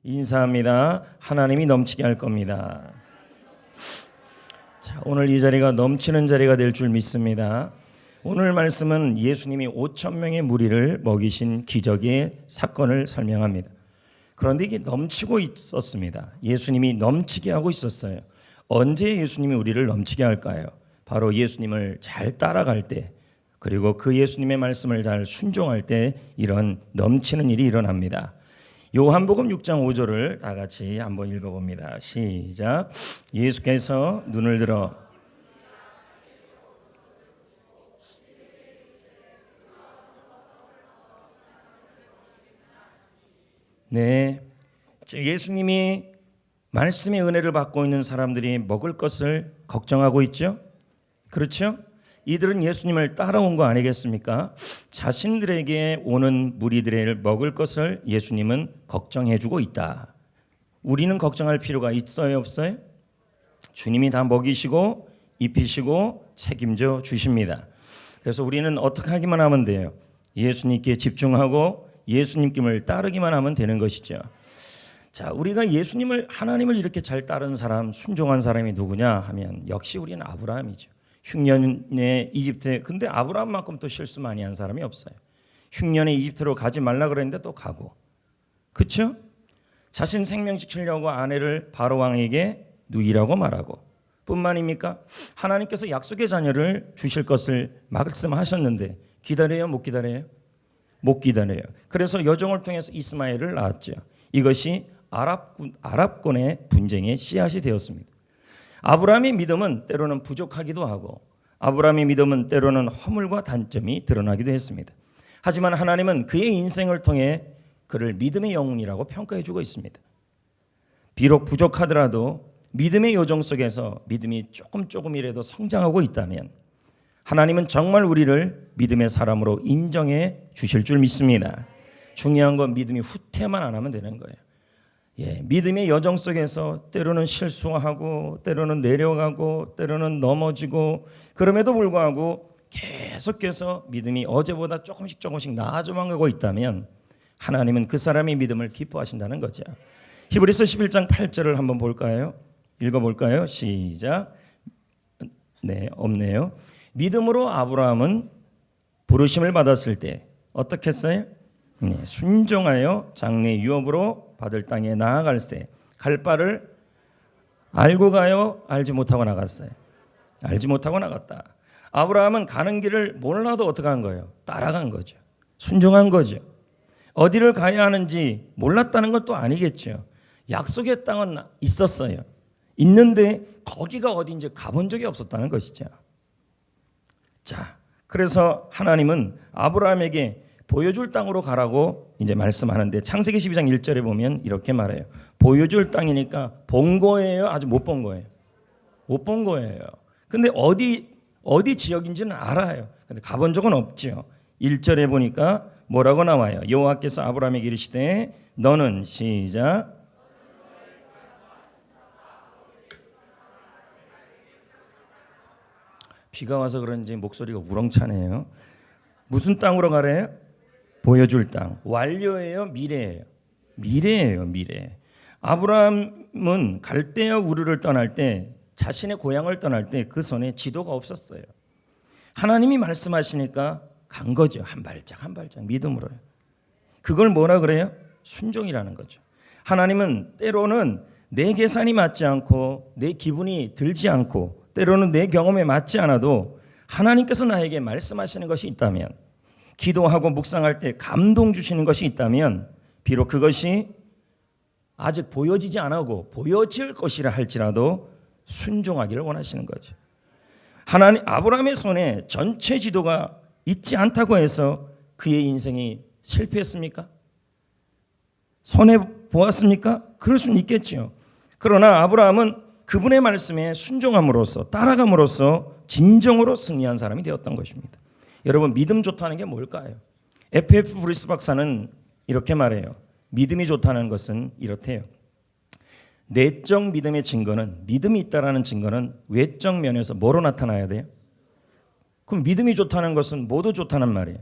인사합니다. 하나님이 넘치게 할 겁니다. 자, 오늘 이 자리가 넘치는 자리가 될 줄 믿습니다. 오늘 말씀은 예수님이 5천 명의 무리를 먹이신 기적의 사건을 설명합니다. 그런데 이게 넘치고 있었습니다. 예수님이 넘치게 하고 있었어요. 언제 예수님이 우리를 넘치게 할까요? 바로 예수님을 잘 따라갈 때, 그리고 그 예수님의 말씀을 잘 순종할 때 이런 넘치는 일이 일어납니다. 요한복음 6장 5절을 다 같이 한번 읽어봅니다. 시작. 예수께서 눈을 들어 예수님이 말씀의 은혜를 받고 있는 사람들이 먹을 것을 걱정하고 있죠. 그렇죠? 이들은 예수님을 따라온 거 아니겠습니까? 자신들에게 오는 무리들의 먹을 것을 예수님은 걱정해주고 있다. 우리는 걱정할 필요가 있어요, 없어요? 주님이 다 먹이시고 입히시고 책임져 주십니다. 그래서 우리는 어떻게 하기만 하면 돼요? 예수님께 집중하고 예수님을 따르기만 하면 되는 것이죠. 자, 우리가 하나님을 이렇게 잘 따른 사람, 순종한 사람이 누구냐 하면 역시 우리는 아브라함이죠. 흉년에 이집트에, 근데 아브라함만큼 또 실수 많이 한 사람이 없어요. 흉년에 이집트로 가지 말라 그랬는데 또 가고, 그렇죠? 자신 생명 지키려고 아내를 바로 왕에게 누이라고 말하고, 뿐만입니까? 하나님께서 약속의 자녀를 주실 것을 말씀하셨는데 기다려요, 못 기다려요? 못 기다려요. 그래서 여종을 통해서 이스마엘을 낳았죠. 이것이 아랍권의 분쟁의 씨앗이 되었습니다. 아브라함의 믿음은 때로는 부족하기도 하고, 아브라함의 믿음은 때로는 허물과 단점이 드러나기도 했습니다. 하지만 하나님은 그의 인생을 통해 그를 믿음의 영웅이라고 평가해 주고 있습니다. 비록 부족하더라도 믿음의 요정 속에서 믿음이 조금이라도 성장하고 있다면 하나님은 정말 우리를 믿음의 사람으로 인정해 주실 줄 믿습니다. 중요한 건 믿음이 후퇴만 안 하면 되는 거예요. 믿음의 여정 속에서 때로는 실수하고 때로는 내려가고 때로는 넘어지고, 그럼에도 불구하고 계속해서 믿음이 어제보다 조금씩 나아져만 가고 있다면 하나님은 그 사람의 믿음을 기뻐하신다는 거죠. 히브리서 11장 8절을 한번 볼까요? 읽어볼까요? 시작. 없네요. 믿음으로 아브라함은 부르심을 받았을 때 어떻게 했어요? 순종하여 장래 유업으로 받을 땅에 나아갈세. 갈 바를 알고 가요? 알지 못하고 나갔어요? 알지 못하고 나갔다. 아브라함은 가는 길을 몰라도 어떻게 한 거예요? 따라간 거죠. 순종한 거죠. 어디를 가야 하는지 몰랐다는 것도 아니겠죠. 약속의 땅은 있었어요. 있는데 거기가 어디인지 가본 적이 없었다는 것이죠. 자, 그래서 하나님은 아브라함에게 보여줄 땅으로 가라고 이제 말씀하는데, 창세기 12장 1절에 보면 이렇게 말해요. 보여줄 땅이니까 본 거예요? 아직 못 본 거예요? 못 본 거예요. 근데 어디 지역인지는 알아요. 근데 가본 적은 없죠. 1절에 보니까 뭐라고 나와요? 여호와께서 아브라함에게 이르시되 너는 시작. 비가 와서 그런지 목소리가 우렁차네요. 무슨 땅으로 가래요? 보여줄 땅. 완료예요? 미래예요? 미래예요, 미래. 아브라함은 갈대아 우르를 떠날 때, 자신의 고향을 떠날 때 그 손에 지도가 없었어요. 하나님이 말씀하시니까 간 거죠. 한 발짝 믿음으로요. 그걸 뭐라 그래요? 순종이라는 거죠. 하나님은 때로는 내 계산이 맞지 않고 내 기분이 들지 않고 때로는 내 경험에 맞지 않아도 하나님께서 나에게 말씀하시는 것이 있다면, 기도하고 묵상할 때 감동 주시는 것이 있다면, 비록 그것이 아직 보여지지 않고 보여질 것이라 할지라도 순종하기를 원하시는 거죠. 하나님, 아브라함의 손에 전체 지도가 있지 않다고 해서 그의 인생이 실패했습니까? 손해 보았습니까? 그럴 수는 있겠죠. 그러나 아브라함은 그분의 말씀에 순종함으로써, 따라감으로써 진정으로 승리한 사람이 되었던 것입니다. 여러분, 믿음 좋다는 게 뭘까요? F.F. 브루스 박사는 이렇게 말해요. 믿음이 좋다는 것은 이렇대요. 내적 믿음의 증거는, 믿음이 있다라는 증거는 외적 면에서 뭐로 나타나야 돼요? 그럼 믿음이 좋다는 것은 뭐도 좋다는 말이에요?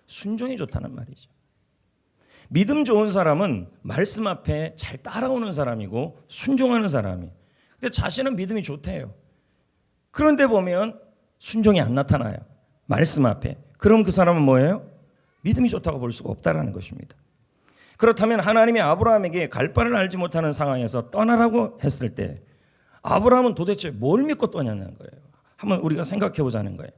순종이 좋다는 말이죠. 믿음 좋은 사람은 말씀 앞에 잘 따라오는 사람이고 순종하는 사람이. 근데 자신은 믿음이 좋대요. 그런데 보면 순종이 안 나타나요. 말씀 앞에. 그럼 그 사람은 뭐예요? 믿음이 좋다고 볼 수가 없다라는 것입니다. 그렇다면 하나님이 아브라함에게 갈 바를 알지 못하는 상황에서 떠나라고 했을 때 아브라함은 도대체 뭘 믿고 떠냐는 거예요. 한번 우리가 생각해 보자는 거예요.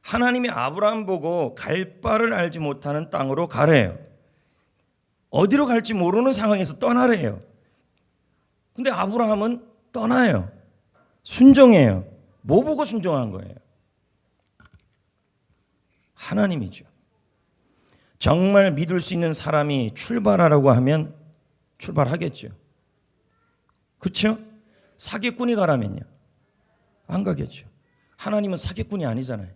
하나님이 아브라함 보고 갈 바를 알지 못하는 땅으로 가래요. 어디로 갈지 모르는 상황에서 떠나래요. 근데 아브라함은 떠나요. 순종해요. 뭐 보고 순종한 거예요? 하나님이죠. 정말 믿을 수 있는 사람이 출발하라고 하면 출발하겠죠. 그렇죠? 사기꾼이 가라면요? 안 가겠죠. 하나님은 사기꾼이 아니잖아요.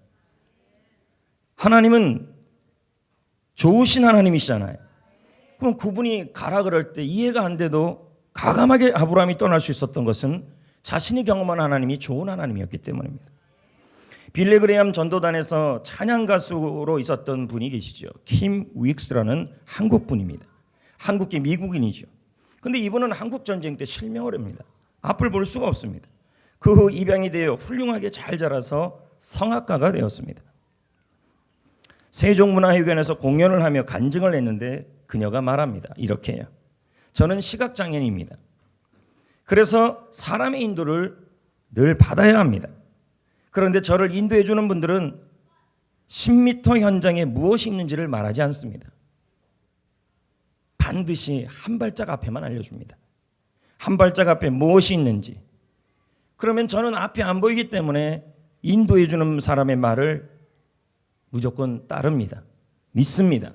하나님은 좋으신 하나님이시잖아요. 그럼 그분이 가라 그럴 때 이해가 안 돼도 과감하게 아브라함이 떠날 수 있었던 것은 자신이 경험한 하나님이 좋은 하나님이었기 때문입니다. 빌리그레암 전도단에서 찬양 가수로 있었던 분이 계시죠. 킴 윅스라는 한국 분입니다. 한국계 미국인이죠. 근데 이분은 한국 전쟁 때 실명을 합니다. 앞을 볼 수가 없습니다. 그 후 입양이 되어 훌륭하게 잘 자라서 성악가가 되었습니다. 세종문화회관에서 공연을 하며 간증을 했는데 그녀가 말합니다. 이렇게 해요. 저는 시각장애인입니다. 그래서 사람의 인도를 늘 받아야 합니다. 그런데 저를 인도해 주는 분들은 10m 현장에 무엇이 있는지를 말하지 않습니다. 반드시 한 발짝 앞에만 알려줍니다. 한 발짝 앞에 무엇이 있는지. 그러면 저는 앞이 안 보이기 때문에 인도해 주는 사람의 말을 무조건 따릅니다. 믿습니다.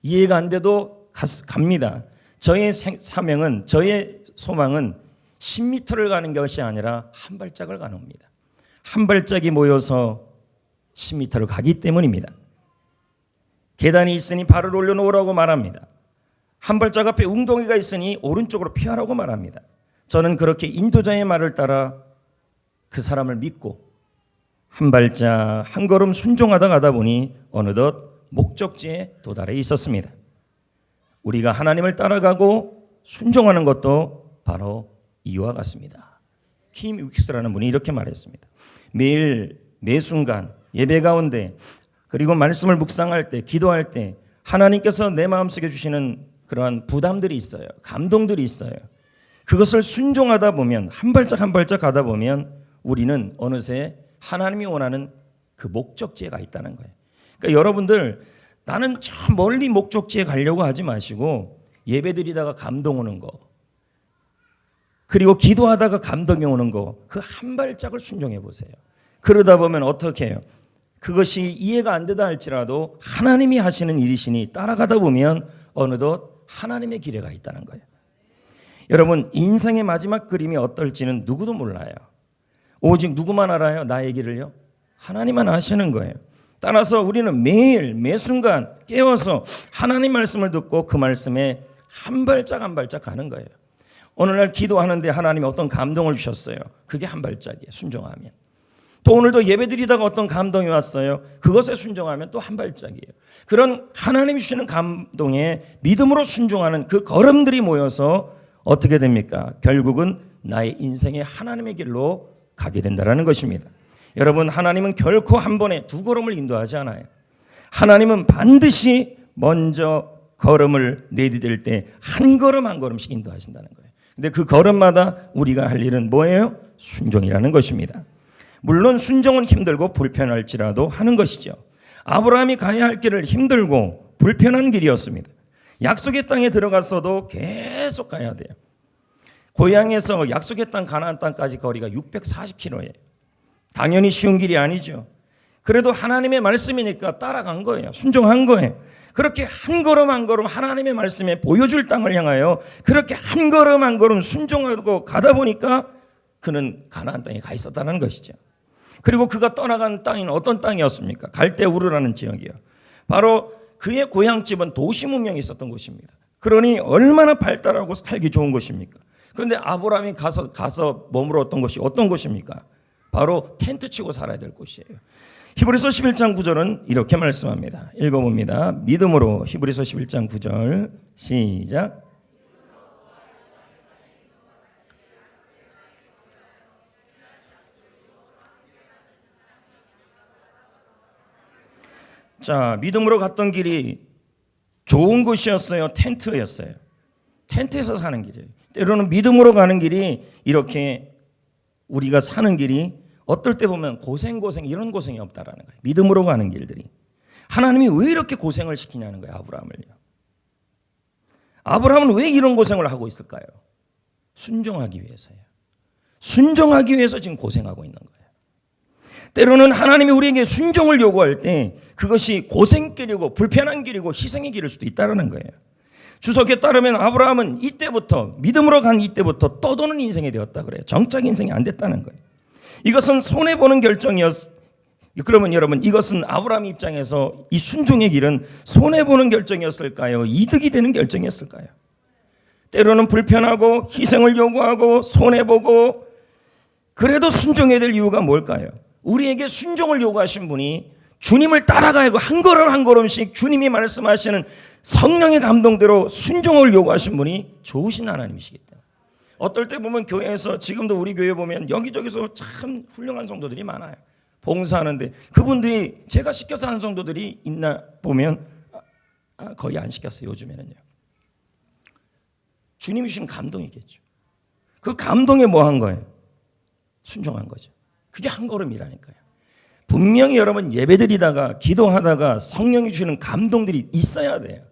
이해가 안 돼도 갑니다. 저의 사명은, 저의 소망은 10m를 가는 것이 아니라 한 발짝을 가는 겁니다. 한 발짝이 모여서 10m를 가기 때문입니다. 계단이 있으니 발을 올려놓으라고 말합니다. 한 발짝 앞에 웅덩이가 있으니 오른쪽으로 피하라고 말합니다. 저는 그렇게 인도자의 말을 따라 그 사람을 믿고 한 발짝 한 걸음 순종하다 가다 보니 어느덧 목적지에 도달해 있었습니다. 우리가 하나님을 따라가고 순종하는 것도 바로 이와 같습니다. 킴 윅스라는 분이 이렇게 말했습니다. 매일 매 순간 예배 가운데 그리고 말씀을 묵상할 때 기도할 때 하나님께서 내 마음속에 주시는 그러한 부담들이 있어요. 감동들이 있어요. 그것을 순종하다 보면 한 발짝 한 발짝 가다 보면 우리는 어느새 하나님이 원하는 그 목적지에 가 있다는 거예요. 그러니까 여러분들 나는 저 멀리 목적지에 가려고 하지 마시고 예배드리다가 감동 오는 거 그리고 기도하다가 감동이 오는 거 그 한 발짝을 순종해 보세요. 그러다 보면 어떻게 해요? 그것이 이해가 안 되다 할지라도 하나님이 하시는 일이시니 따라가다 보면 어느덧 하나님의 길에 가 있다는 거예요. 여러분 인생의 마지막 그림이 어떨지는 누구도 몰라요. 오직 누구만 알아요? 나의 길을요? 하나님만 아시는 거예요. 따라서 우리는 매일 매 순간 깨어서 하나님 말씀을 듣고 그 말씀에 한 발짝 한 발짝 가는 거예요. 어느 날 기도하는데 하나님이 어떤 감동을 주셨어요. 그게 한 발짝이에요. 순종하면. 또 오늘도 예배드리다가 어떤 감동이 왔어요. 그것에 순종하면 또 한 발짝이에요. 그런 하나님이 주시는 감동에 믿음으로 순종하는 그 걸음들이 모여서 어떻게 됩니까? 결국은 나의 인생의 하나님의 길로 가게 된다는 것입니다. 여러분 하나님은 결코 한 번에 두 걸음을 인도하지 않아요. 하나님은 반드시 먼저 걸음을 내디딜 때 한 걸음 한 걸음씩 인도하신다는 거예요. 근데 그 걸음마다 우리가 할 일은 뭐예요? 순종이라는 것입니다. 물론 순종은 힘들고 불편할지라도 하는 것이죠. 아브라함이 가야 할 길을 힘들고 불편한 길이었습니다. 약속의 땅에 들어갔어도 계속 가야 돼요. 고향에서 약속의 땅 가나안 땅까지 거리가 640km예요. 당연히 쉬운 길이 아니죠. 그래도 하나님의 말씀이니까 따라간 거예요. 순종한 거예요. 그렇게 한 걸음 한 걸음 하나님의 말씀에 보여줄 땅을 향하여 그렇게 한 걸음 한 걸음 순종하고 가다 보니까 그는 가나안 땅에 가 있었다는 것이죠. 그리고 그가 떠나간 땅은 어떤 땅이었습니까? 갈대우르라는 지역이요. 바로 그의 고향집은 도시 문명이 있었던 곳입니다. 그러니 얼마나 발달하고 살기 좋은 곳입니까? 그런데 아브라함이 가서 머물었던 곳이 어떤 곳입니까? 바로 텐트 치고 살아야 될 곳이에요. 히브리서 11장 9절은 이렇게 말씀합니다. 읽어봅니다. 믿음으로 히브리서 11장 9절 시작. 자, 믿음으로 갔던 길이 좋은 곳이었어요? 텐트였어요? 텐트에서 사는 길이에요. 때로는 믿음으로 가는 길이 이렇게 우리가 사는 길이 어떨 때 보면 고생 이런 고생이 없다라는 거예요. 믿음으로 가는 길들이. 하나님이 왜 이렇게 고생을 시키냐는 거예요. 아브라함을요. 아브라함은 왜 이런 고생을 하고 있을까요? 순종하기 위해서요. 순종하기 위해서 지금 고생하고 있는 거예요. 때로는 하나님이 우리에게 순종을 요구할 때 그것이 고생길이고 불편한 길이고 희생의 길일 수도 있다는 거예요. 주석에 따르면 아브라함은 이때부터 믿음으로 간 이때부터 떠도는 인생이 되었다 그래요. 정착 인생이 안 됐다는 거예요. 이것은 손해보는 그러면 여러분 이것은 아브라함 입장에서 이 순종의 길은 손해보는 결정이었을까요? 이득이 되는 결정이었을까요? 때로는 불편하고 희생을 요구하고 손해보고 그래도 순종해야 될 이유가 뭘까요? 우리에게 순종을 요구하신 분이 주님을 따라가고 한 걸음 한 걸음씩 주님이 말씀하시는 성령의 감동대로 순종을 요구하신 분이 좋으신 하나님이시기 때문에 어떨 때 보면 교회에서 지금도 우리 교회 보면 여기저기서 참 훌륭한 성도들이 많아요. 봉사하는데 그분들이 제가 시켜서 하는 성도들이 있나 보면 거의 안 시켰어요. 요즘에는요. 주님이 주신 감동이겠죠. 그 감동에 뭐 한 거예요? 순종한 거죠. 그게 한 걸음이라니까요. 분명히 여러분 예배드리다가 기도하다가 성령이 주시는 감동들이 있어야 돼요.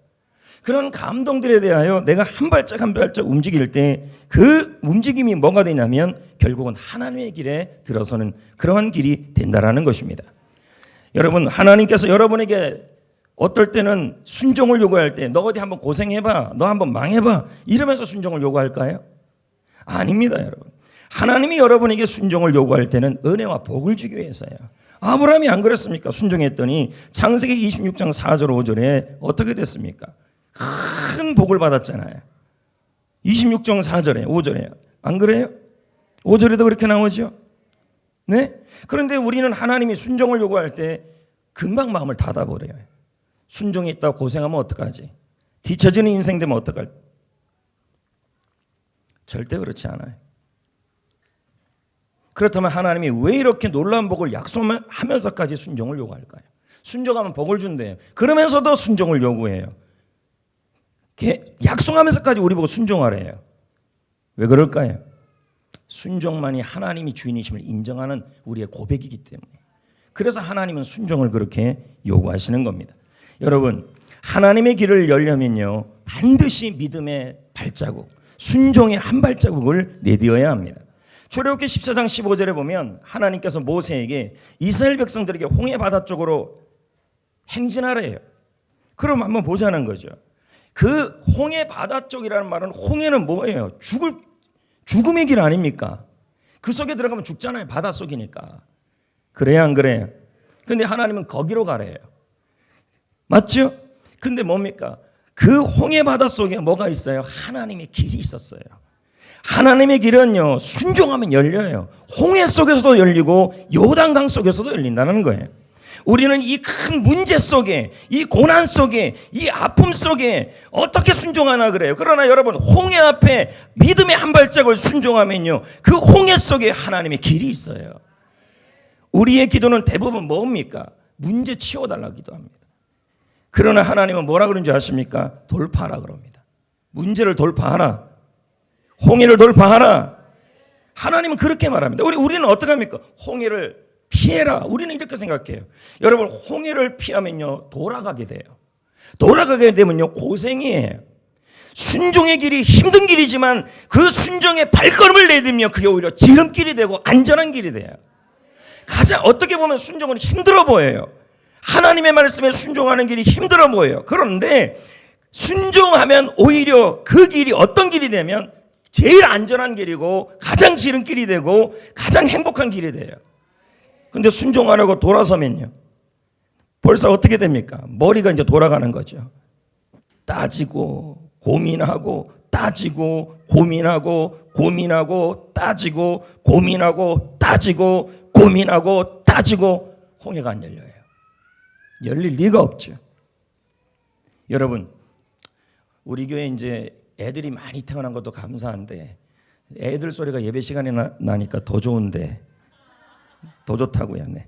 그런 감동들에 대하여 내가 한 발짝 한 발짝 움직일 때 그 움직임이 뭐가 되냐면 결국은 하나님의 길에 들어서는 그러한 길이 된다라는 것입니다. 여러분 하나님께서 여러분에게 어떨 때는 순종을 요구할 때 너 어디 한번 고생해봐, 너 한번 망해봐 이러면서 순종을 요구할까요? 아닙니다 여러분. 하나님이 여러분에게 순종을 요구할 때는 은혜와 복을 주기 위해서요. 아브라함이 안 그랬습니까? 순종했더니 창세기 26장 4절 5절에 어떻게 됐습니까? 큰 복을 받았잖아요. 26장 4절에 5절에 안 그래요? 5절에도 그렇게 나오죠. 네? 그런데 우리는 하나님이 순종을 요구할 때 금방 마음을 닫아버려요. 순종이 있다고 고생하면 어떡하지? 뒤처지는 인생 되면 어떡할? 절대 그렇지 않아요. 그렇다면 하나님이 왜 이렇게 놀라운 복을 약속하면서까지 순종을 요구할까요? 순종하면 복을 준대요. 그러면서도 순종을 요구해요. 약속하면서까지 우리 보고 순종하래요. 왜 그럴까요? 순종만이 하나님이 주인이심을 인정하는 우리의 고백이기 때문에. 그래서 하나님은 순종을 그렇게 요구하시는 겁니다. 여러분 하나님의 길을 열려면요 반드시 믿음의 발자국, 순종의 한 발자국을 내디뎌야 합니다. 출애굽기 14장 15절에 보면 하나님께서 모세에게 이스라엘 백성들에게 홍해 바다 쪽으로 행진하래요. 그럼 한번 보자는 거죠. 그 홍해 바다 쪽이라는 말은 홍해는 뭐예요? 죽음의 길 아닙니까? 그 속에 들어가면 죽잖아요. 바다 속이니까. 그래야 안 그래요? 근데 하나님은 거기로 가래요. 맞죠? 근데 뭡니까? 그 홍해 바다 속에 뭐가 있어요? 하나님의 길이 있었어요. 하나님의 길은요 순종하면 열려요. 홍해 속에서도 열리고 요단강 속에서도 열린다는 거예요. 우리는 이 큰 문제 속에 이 고난 속에 이 아픔 속에 어떻게 순종하나 그래요. 그러나 여러분 홍해 앞에 믿음의 한 발짝을 순종하면요 그 홍해 속에 하나님의 길이 있어요. 우리의 기도는 대부분 뭡니까? 문제 치워달라고 기도합니다. 그러나 하나님은 뭐라 그런지 아십니까? 돌파하라 그럽니다. 문제를 돌파하라. 홍해를 돌파하라. 하나님은 그렇게 말합니다. 우리는 어떻게 합니까? 홍해를 피해라. 우리는 이렇게 생각해요. 여러분 홍해를 피하면요 돌아가게 돼요. 돌아가게 되면요 고생이에요. 순종의 길이 힘든 길이지만 그 순종의 발걸음을 내딛으면 그게 오히려 지름길이 되고 안전한 길이 돼요. 가장 어떻게 보면 순종은 힘들어 보여요. 하나님의 말씀에 순종하는 길이 힘들어 보여요. 그런데 순종하면 오히려 그 길이 어떤 길이 되면 제일 안전한 길이고 가장 지름길이 되고 가장 행복한 길이 돼요. 근데 순종하려고 돌아서면요 벌써 어떻게 됩니까? 머리가 이제 돌아가는 거죠. 따지고 고민하고 따지고 고민하고 고민하고 따지고 고민하고 따지고 고민하고 따지고 홍해가 안 열려요. 열릴 리가 없죠. 여러분, 우리 교회 이제 애들이 많이 태어난 것도 감사한데 애들 소리가 예배 시간에 나니까 더 좋은데, 더 좋다고요. 네.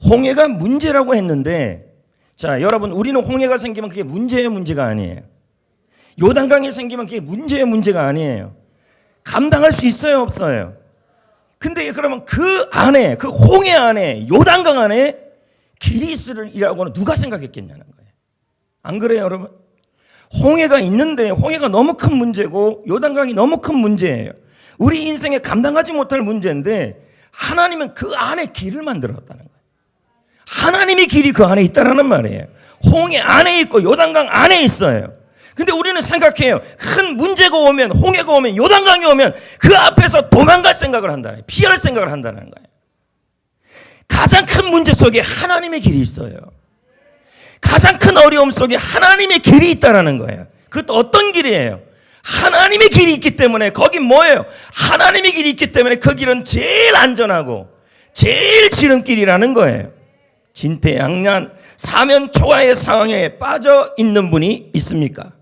홍해가 문제라고 했는데, 자, 여러분, 우리는 홍해가 생기면 그게 문제예요, 문제가 아니에요? 요단강이 생기면 그게 문제예요, 문제가 아니에요? 감당할 수 있어요, 없어요? 근데 그러면 그 안에, 그 홍해 안에, 요단강 안에 길이 있으리라고는 누가 생각했겠냐는 거예요. 안 그래요, 여러분? 홍해가 있는데 홍해가 너무 큰 문제고 요단강이 너무 큰 문제예요. 우리 인생에 감당하지 못할 문제인데 하나님은 그 안에 길을 만들었다는 거예요. 하나님의 길이 그 안에 있다라는 말이에요. 홍해 안에 있고 요단강 안에 있어요. 근데 우리는 생각해요. 큰 문제가 오면, 홍해가 오면, 요단강이 오면 그 앞에서 도망갈 생각을 한다는 거예요. 피할 생각을 한다는 거예요. 가장 큰 문제 속에 하나님의 길이 있어요. 가장 큰 어려움 속에 하나님의 길이 있다는 거예요. 그것도 어떤 길이에요? 하나님의 길이 있기 때문에. 거긴 뭐예요? 하나님의 길이 있기 때문에 그 길은 제일 안전하고 제일 지름길이라는 거예요. 진퇴양난 사면초가의 상황에 빠져 있는 분이 있습니까?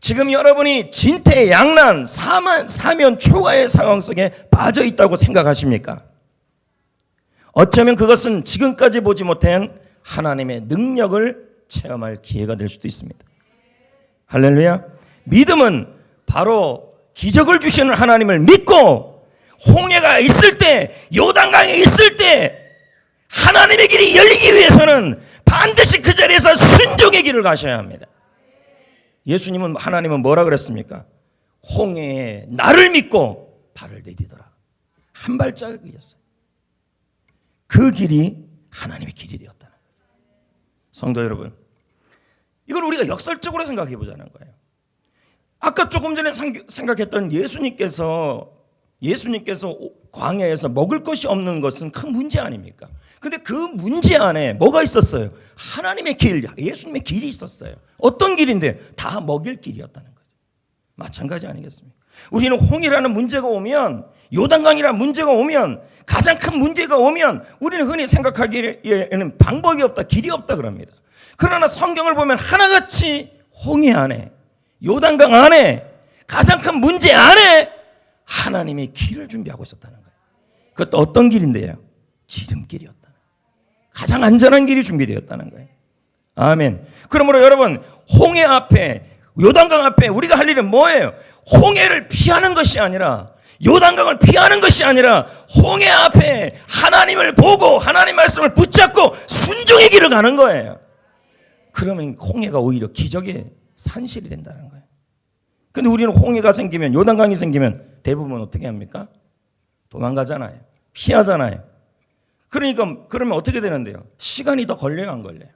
지금 여러분이 진퇴양난 사면초가의 상황 속에 빠져 있다고 생각하십니까? 어쩌면 그것은 지금까지 보지 못한 하나님의 능력을 체험할 기회가 될 수도 있습니다. 할렐루야. 믿음은 바로 기적을 주시는 하나님을 믿고 홍해가 있을 때, 요단강에 있을 때 하나님의 길이 열리기 위해서는 반드시 그 자리에서 순종의 길을 가셔야 합니다. 예수님은, 하나님은 뭐라 그랬습니까? 홍해에 나를 믿고 발을 내디더라. 한 발자국이었어요. 그 길이 하나님의 길이 되었다는 거예요. 성도 여러분, 이걸 우리가 역설적으로 생각해 보자는 거예요. 아까 조금 전에 생각했던 예수님께서 광야에서 먹을 것이 없는 것은 큰 문제 아닙니까? 근데 그 문제 안에 뭐가 있었어요? 하나님의 길, 예수님의 길이 있었어요. 어떤 길인데? 다 먹일 길이었다는 거죠. 마찬가지 아니겠습니까? 우리는 홍해라는 문제가 오면, 요단강이라는 문제가 오면, 가장 큰 문제가 오면 우리는 흔히 생각하기에는 방법이 없다, 길이 없다 그럽니다. 그러나 성경을 보면 하나같이 홍해 안에, 요단강 안에, 가장 큰 문제 안에 하나님의 길을 준비하고 있었다는 거예요. 그것도 어떤 길인데요? 지름길이었다는 거예요. 가장 안전한 길이 준비되었다는 거예요. 아멘. 그러므로 여러분, 홍해 앞에, 요단강 앞에 우리가 할 일은 뭐예요? 홍해를 피하는 것이 아니라, 요단강을 피하는 것이 아니라 홍해 앞에 하나님을 보고 하나님 말씀을 붙잡고 순종의 길을 가는 거예요. 그러면 홍해가 오히려 기적의 산실이 된다는 거예요. 근데 우리는 홍해가 생기면, 요단강이 생기면 대부분 어떻게 합니까? 도망가잖아요. 피하잖아요. 그러니까 그러면 어떻게 되는데요? 시간이 더 걸려요, 안 걸려요?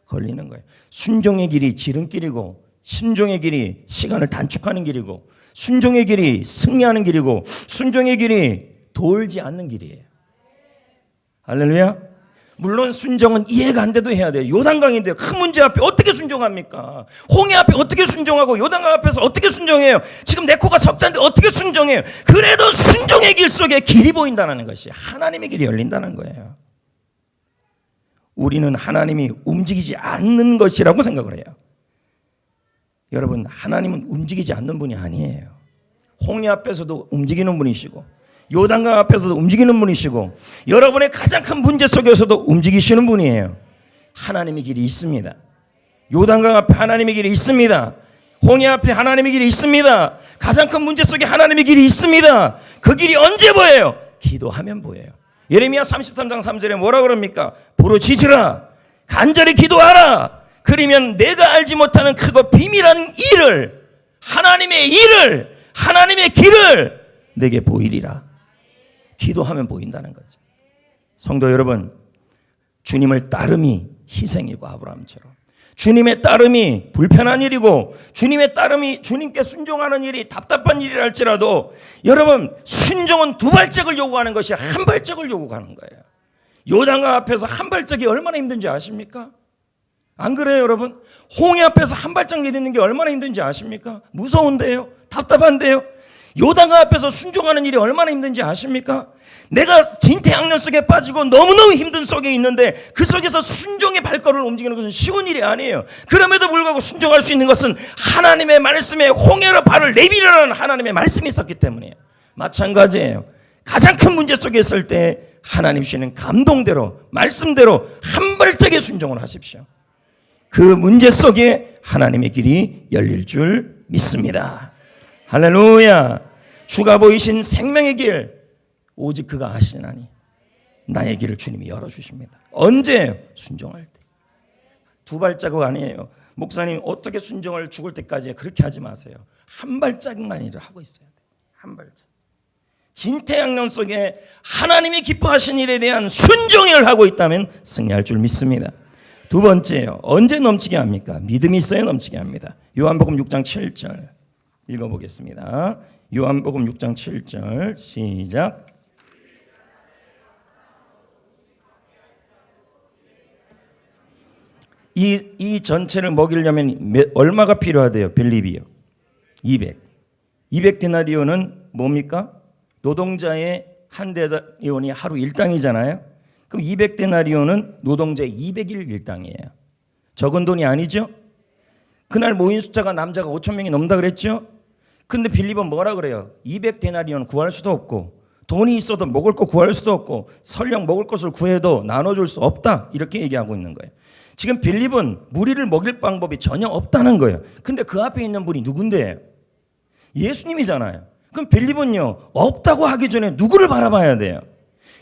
걸리는 거예요. 순종의 길이 지름길이고, 순종의 길이 시간을 단축하는 길이고, 순종의 길이 승리하는 길이고, 순종의 길이 돌지 않는 길이에요. 할렐루야. 물론 순종은 이해가 안 돼도 해야 돼요. 요단강인데 큰 문제 앞에 어떻게 순종합니까? 홍해 앞에 어떻게 순종하고 요단강 앞에서 어떻게 순종해요? 지금 내 코가 석자인데 어떻게 순종해요? 그래도 순종의 길 속에 길이 보인다는 것이, 하나님의 길이 열린다는 거예요. 우리는 하나님이 움직이지 않는 것이라고 생각을 해요. 여러분, 하나님은 움직이지 않는 분이 아니에요. 홍해 앞에서도 움직이는 분이시고, 요단강 앞에서도 움직이는 분이시고, 여러분의 가장 큰 문제 속에서도 움직이시는 분이에요. 하나님의 길이 있습니다. 요단강 앞에 하나님의 길이 있습니다. 홍해 앞에 하나님의 길이 있습니다. 가장 큰 문제 속에 하나님의 길이 있습니다. 그 길이 언제 보여요? 기도하면 보여요. 예레미야 33장 3절에 뭐라 그럽니까? 부르짖으라, 간절히 기도하라. 그러면 내가 알지 못하는 크고 비밀한 일을, 하나님의 일을, 하나님의 길을 내게 보이리라. 기도하면 보인다는 거죠. 성도 여러분, 주님을 따름이 희생이고, 아브라함처럼 주님의 따름이 불편한 일이고, 주님의 따름이, 주님께 순종하는 일이 답답한 일이라 할지라도, 여러분, 순종은 두 발짝을 요구하는 것이 한 발짝을 요구하는 거예요. 요단강 앞에서 한 발짝이 얼마나 힘든지 아십니까? 안 그래요, 여러분? 홍해 앞에서 한 발짝 내딛는 게 얼마나 힘든지 아십니까? 무서운데요? 답답한데요? 요단강 앞에서 순종하는 일이 얼마나 힘든지 아십니까? 내가 진퇴양난 속에 빠지고 너무너무 힘든 속에 있는데 그 속에서 순종의 발걸음을 움직이는 것은 쉬운 일이 아니에요. 그럼에도 불구하고 순종할 수 있는 것은 하나님의 말씀에 홍해로 발을 내밀으라는 하나님의 말씀이 있었기 때문이에요. 마찬가지예요. 가장 큰 문제 속에 있을 때 하나님 주시는 감동대로 말씀대로 한 발짝의 순종을 하십시오. 그 문제 속에 하나님의 길이 열릴 줄 믿습니다. 할렐루야. 주가 보이신 생명의 길 오직 그가 아시나니 나의 길을 주님이 열어주십니다. 언제? 순종할 때. 두 발자국 아니에요. 목사님 어떻게 순종을 죽을 때까지 그렇게 하지 마세요. 한 발자국만이라도 하고 있어야 돼요. 한 발자국. 진퇴양난 속에 하나님이 기뻐하신 일에 대한 순종을 하고 있다면 승리할 줄 믿습니다. 두 번째요. 언제 넘치게 합니까? 믿음이 있어야 넘치게 합니다. 요한복음 6장 7절 읽어보겠습니다. 요한복음 6장 7절 시작. 이 전체를 먹이려면 얼마가 필요하대요? 빌립이요. 200 데나리온은 뭡니까? 노동자의 한 데나리온이 하루 일당이잖아요. 그럼 200 데나리온은 노동자의 200일 일당이에요. 적은 돈이 아니죠? 그날 모인 숫자가 남자가 5천 명이 넘다 그랬죠? 근데 빌립은 뭐라 그래요? 200 데나리온 구할 수도 없고 돈이 있어도 먹을 거 구할 수도 없고 설령 먹을 것을 구해도 나눠줄 수 없다. 이렇게 얘기하고 있는 거예요. 지금 빌립은 무리를 먹일 방법이 전혀 없다는 거예요. 근데 그 앞에 있는 분이 누군데요? 예수님이잖아요. 그럼 빌립은요, 없다고 하기 전에 누구를 바라봐야 돼요?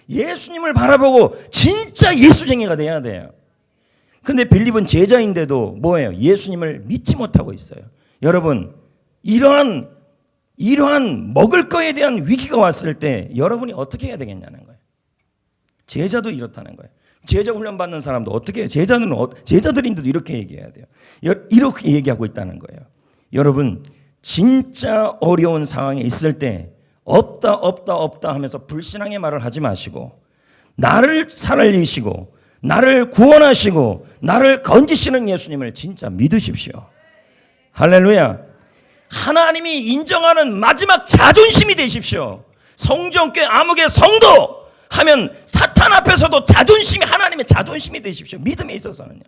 예수님을 바라보고 진짜 예수쟁이가 돼야 돼요. 근데 빌립은 제자인데도 뭐예요? 예수님을 믿지 못하고 있어요. 여러분, 이러한 먹을 거에 대한 위기가 왔을 때 여러분이 어떻게 해야 되겠냐는 거예요. 제자도 이렇다는 거예요. 제자 훈련 받는 사람도 어떻게 해요? 제자들인데도 이렇게 얘기해야 돼요. 이렇게 얘기하고 있다는 거예요. 여러분, 진짜 어려운 상황에 있을 때 없다 하면서 불신앙의 말을 하지 마시고 나를 살리시고 나를 구원하시고 나를 건지시는 예수님을 진짜 믿으십시오. 할렐루야. 하나님이 인정하는 마지막 자존심이 되십시오. 성전교회 암흑의 성도 하면 사탄 앞에서도 자존심이 하나님의 자존심이 되십시오. 믿음에 있어서는요.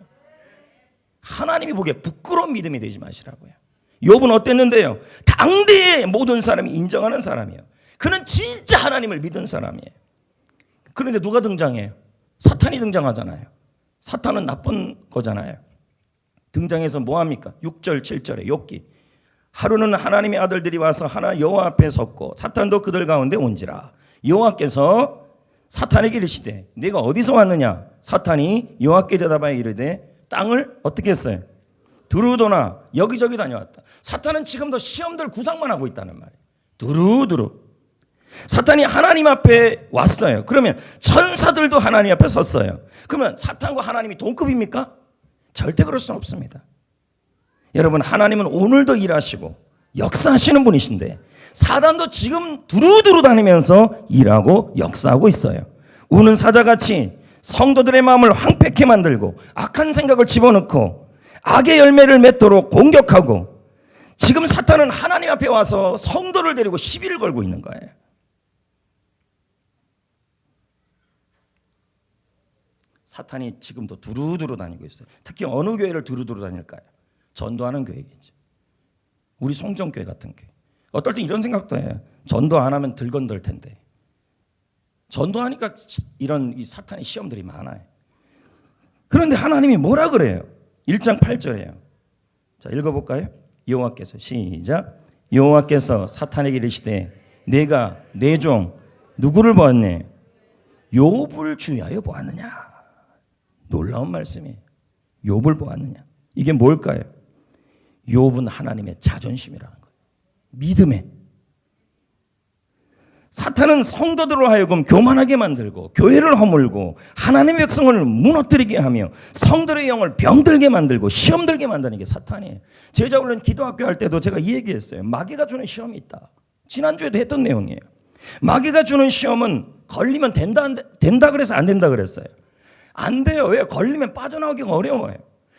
하나님이 보기에 부끄러운 믿음이 되지 마시라고요. 욥은 어땠는데요? 당대의 모든 사람이 인정하는 사람이에요. 그는 진짜 하나님을 믿은 사람이에요. 그런데 누가 등장해요? 사탄이 등장하잖아요. 사탄은 나쁜 거잖아요. 등장해서 뭐합니까? 6절 7절에 욥기. 하루는 하나님의 아들들이 와서 여호와 앞에 섰고 사탄도 그들 가운데 온지라. 여호와께서 사탄에게 이르시되 네가 어디서 왔느냐? 사탄이 여호와께 대답하여 이르되 땅을 어떻게 했어요? 두루도나 여기저기 다녀왔다. 사탄은 지금도 시험들 구상만 하고 있다는 말이에요. 두루두루. 사탄이 하나님 앞에 왔어요. 그러면 천사들도 하나님 앞에 섰어요. 그러면 사탄과 하나님이 동급입니까? 절대 그럴 수는 없습니다. 여러분, 하나님은 오늘도 일하시고 역사하시는 분이신데 사단도 지금 두루두루 다니면서 일하고 역사하고 있어요. 우는 사자같이 성도들의 마음을 황폐케 만들고 악한 생각을 집어넣고 악의 열매를 맺도록 공격하고 지금 사탄은 하나님 앞에 와서 성도를 데리고 시비를 걸고 있는 거예요. 사탄이 지금도 두루두루 다니고 있어요. 특히 어느 교회를 두루두루 다닐까요? 전도하는 교회겠죠. 우리 송정교회 같은 교회. 어떨 때 이런 생각도 해요. 전도 안 하면 들건들 텐데. 전도하니까 이런 이 사탄의 시험들이 많아요. 그런데 하나님이 뭐라 그래요? 1장 8절이에요. 자, 읽어볼까요? 여호와께서 시작. 여호와께서 사탄에게 이르시되 내가 내 종 누구를 보았네? 욥을 주의하여 보았느냐? 놀라운 말씀이에요. 욥을 보았느냐? 이게 뭘까요? 욥은 하나님의 자존심이라는 거예요. 믿음에. 사탄은 성도들로 하여금 교만하게 만들고 교회를 허물고 하나님의 백성을 무너뜨리게 하며 성도의 영을 병들게 만들고 시험 들게 만드는 게 사탄이에요. 제자훈련 기도학교 할 때도 제가 이 얘기했어요. 마귀가 주는 시험이 있다. 지난주에도 했던 내용이에요. 마귀가 주는 시험은 걸리면 된다 그래서 안 된다 그랬어요. 안 돼요. 왜? 걸리면 빠져나오기가 어려워요.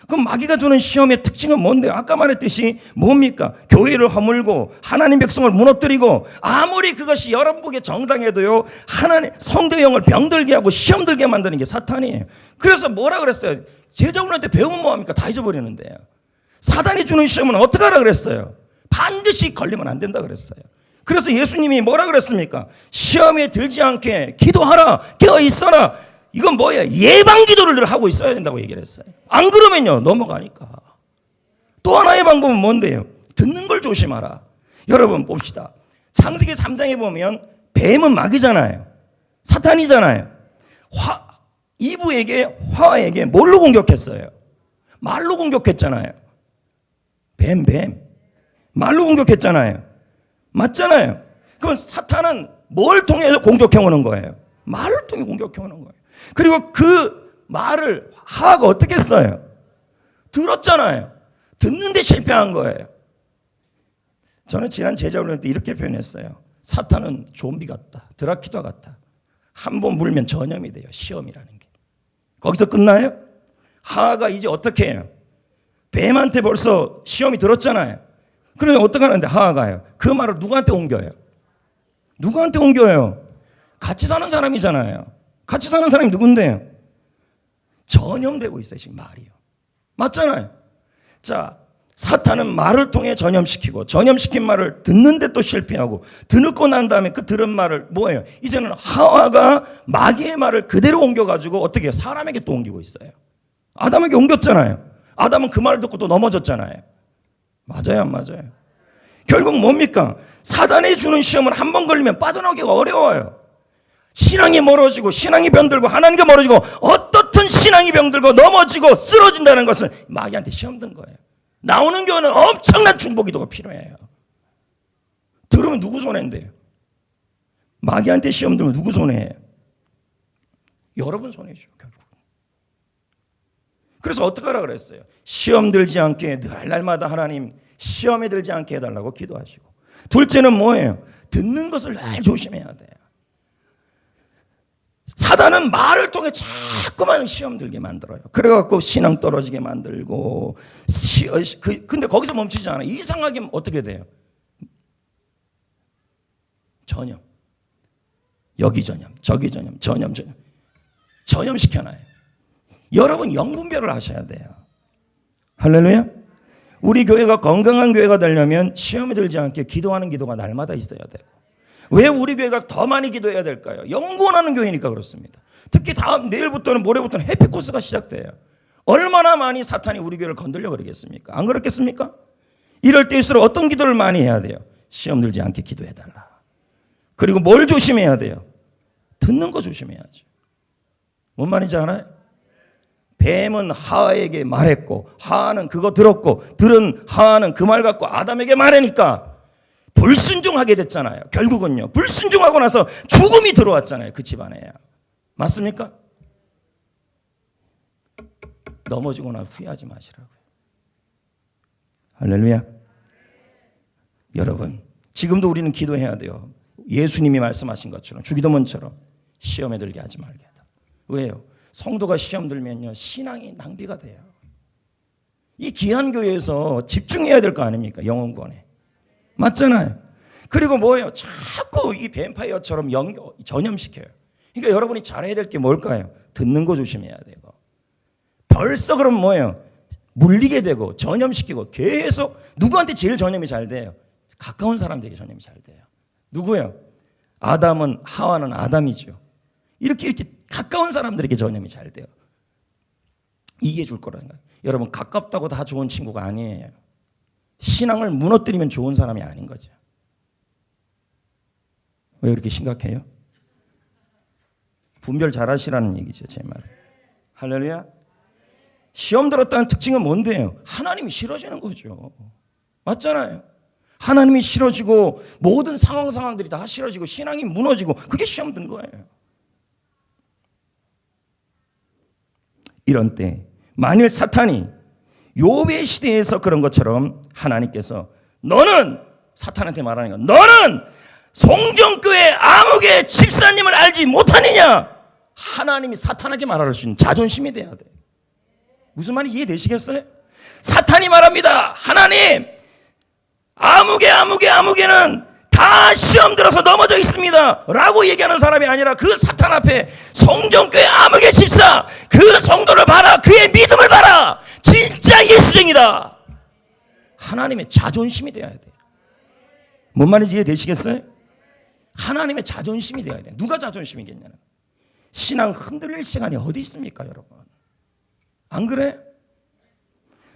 그럼 마귀가 주는 시험의 특징은 뭔데요? 아까 말했듯이 뭡니까? 교회를 허물고 하나님 백성을 무너뜨리고 아무리 그것이 여러분 보기에 정당해도요, 하나님 성도의 영을 병들게 하고 시험 들게 만드는 게 사탄이에요. 그래서 뭐라 그랬어요? 제자훈련때 배우면 뭐합니까? 다 잊어버리는데요. 사단이 주는 시험은 어떻게 하라 그랬어요? 반드시 걸리면 안 된다 그랬어요. 그래서 예수님이 뭐라 그랬습니까? 시험에 들지 않게 기도하라, 깨어 있어라. 이건 뭐예요? 예방 기도를 늘 하고 있어야 된다고 얘기를 했어요. 안 그러면요, 넘어가니까. 또 하나의 방법은 뭔데요? 듣는 걸 조심하라. 여러분 봅시다. 창세기 3장에 보면 뱀은 마귀잖아요. 사탄이잖아요. 이브에게, 화에게 뭘로 공격했어요? 말로 공격했잖아요. 뱀. 말로 공격했잖아요. 맞잖아요. 그럼 사탄은 뭘 통해서 공격해오는 거예요? 말을 통해 공격해오는 거예요. 그리고 그 말을 하하가 어떻게 했어요? 들었잖아요. 듣는데 실패한 거예요. 저는 지난 제자훈련 때 이렇게 표현했어요. 사탄은 좀비 같다. 드라큘라 같다. 한 번 물면 전염이 돼요. 시험이라는 게. 거기서 끝나요? 하하가 이제 어떻게 해요? 뱀한테 벌써 시험이 들었잖아요. 그러면 어떻게 하는데 하하가요? 그 말을 누구한테 옮겨요? 누구한테 옮겨요? 같이 사는 사람이잖아요. 같이 사는 사람이 누군데요? 전염되고 있어요. 지금 말이요. 맞잖아요. 자, 사탄은 말을 통해 전염시키고 전염시킨 말을 듣는데 또 실패하고 듣고 난 다음에 그 들은 말을 뭐예요? 이제는 하와가 마귀의 말을 그대로 옮겨가지고 어떻게 해요? 사람에게 또 옮기고 있어요. 아담에게 옮겼잖아요. 아담은 그 말을 듣고 또 넘어졌잖아요. 맞아요, 안 맞아요? 결국 뭡니까? 사단이 주는 시험은 한 번 걸리면 빠져나오기가 어려워요. 신앙이 멀어지고 신앙이 병들고 하나님과 멀어지고 어떻든 신앙이 병들고 넘어지고 쓰러진다는 것은 마귀한테 시험 든 거예요. 나오는 교회는 엄청난 중보기도가 필요해요. 들으면 누구 손해인데요? 마귀한테 시험 들면 누구 손해예요? 여러분 손해죠, 결국. 그래서 어떻게 하라 그랬어요? 시험 들지 않게 날마다 하나님 시험에 들지 않게 해달라고 기도하시고, 둘째는 뭐예요? 듣는 것을 늘 조심해야 돼요. 사단은 말을 통해 자꾸만 시험 들게 만들어요. 그래갖고 신앙 떨어지게 만들고, 근데 거기서 멈추지 않아요. 이상하게 어떻게 돼요? 전염. 여기 전염, 저기 전염, 전염시켜놔요. 여러분 영분별을 하셔야 돼요. 할렐루야. 우리 교회가 건강한 교회가 되려면 시험에 들지 않게 기도하는 기도가 날마다 있어야 되고, 왜 우리 교회가 더 많이 기도해야 될까요? 영혼 구원하는 교회니까 그렇습니다. 특히 다음 내일부터는 모레부터는 해피코스가 시작돼요. 얼마나 많이 사탄이 우리 교회를 건들려고 그러겠습니까? 안 그렇겠습니까? 이럴 때일수록 어떤 기도를 많이 해야 돼요? 시험 들지 않게 기도해달라. 그리고 뭘 조심해야 돼요? 듣는 거 조심해야죠. 뭔 말인지 알아요? 뱀은 하하에게 말했고 하하는 그거 들었고 들은 하하는 그 말 갖고 아담에게 말하니까 불순종하게 됐잖아요. 결국은요. 불순종하고 나서 죽음이 들어왔잖아요. 그 집안에. 맞습니까? 넘어지고 나서 후회하지 마시라고요. 할렐루야. 여러분, 지금도 우리는 기도해야 돼요. 예수님이 말씀하신 것처럼 주기도문처럼 시험에 들게 하지 말게 하다. 왜요? 성도가 시험 들면요, 신앙이 낭비가 돼요. 이 귀한 교회에서 집중해야 될 거 아닙니까? 영혼 구원에. 맞잖아요. 그리고 뭐예요? 자꾸 이 뱀파이어처럼 전염시켜요. 그러니까 여러분이 잘해야 될 게 뭘까요? 듣는 거 조심해야 되고. 벌써 그럼 뭐예요? 물리게 되고 전염시키고 계속 누구한테 제일 전염이 잘 돼요? 가까운 사람들에게 전염이 잘 돼요. 누구예요? 아담은 하와는 아담이죠. 이렇게 가까운 사람들에게 전염이 잘 돼요. 이게 줄 거라니까요. 여러분, 가깝다고 다 좋은 친구가 아니에요. 신앙을 무너뜨리면 좋은 사람이 아닌 거죠. 왜 그렇게 심각해요? 분별 잘하시라는 얘기죠, 제 말은. 할렐루야. 시험 들었다는 특징은 뭔데요? 하나님이 싫어지는 거죠. 맞잖아요. 하나님이 싫어지고 모든 상황들이 다 싫어지고 신앙이 무너지고 그게 시험 든 거예요. 이런 때 만일 사탄이 욥의 시대에서 그런 것처럼 하나님께서 너는 사탄한테 말하는 거, 너는 송정교회 암흑의 집사님을 알지 못하느냐? 하나님이 사탄에게 말할 수 있는 자존심이 돼야 돼. 무슨 말인지 이해되시겠어요? 사탄이 말합니다. 하나님, 아무개는 다 시험 들어서 넘어져 있습니다 라고 얘기하는 사람이 아니라 그 사탄 앞에 성전교회 아무개 집사, 그 성도를 봐라, 그의 믿음을 봐라, 진짜 예수쟁이다. 하나님의 자존심이 되어야 돼요. 뭔 말인지 이해되시겠어요? 하나님의 자존심이 되어야 돼요. 누가 자존심이겠냐는. 신앙 흔들릴 시간이 어디 있습니까, 여러분? 안 그래?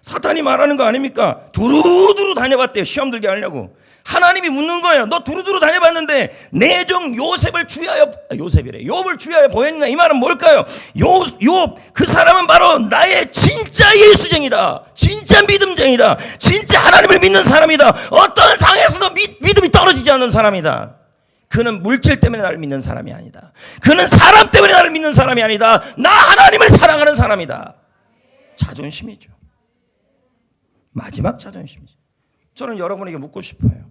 사탄이 말하는 거 아닙니까? 두루두루 다녀봤대요. 시험 들게 하려고. 하나님이 묻는 거예요. 너 두루두루 다녀봤는데 내 종 욥을 주위하여 보였냐? 이 말은 뭘까요? 욥 그 사람은 바로 나의 진짜 예수쟁이다. 진짜 믿음쟁이다. 진짜 하나님을 믿는 사람이다. 어떤 상황에서도 믿음이 떨어지지 않는 사람이다. 그는 물질 때문에 나를 믿는 사람이 아니다. 그는 사람 때문에 나를 믿는 사람이 아니다. 나 하나님을 사랑하는 사람이다. 자존심이죠. 마지막 자존심이죠. 저는 여러분에게 묻고 싶어요.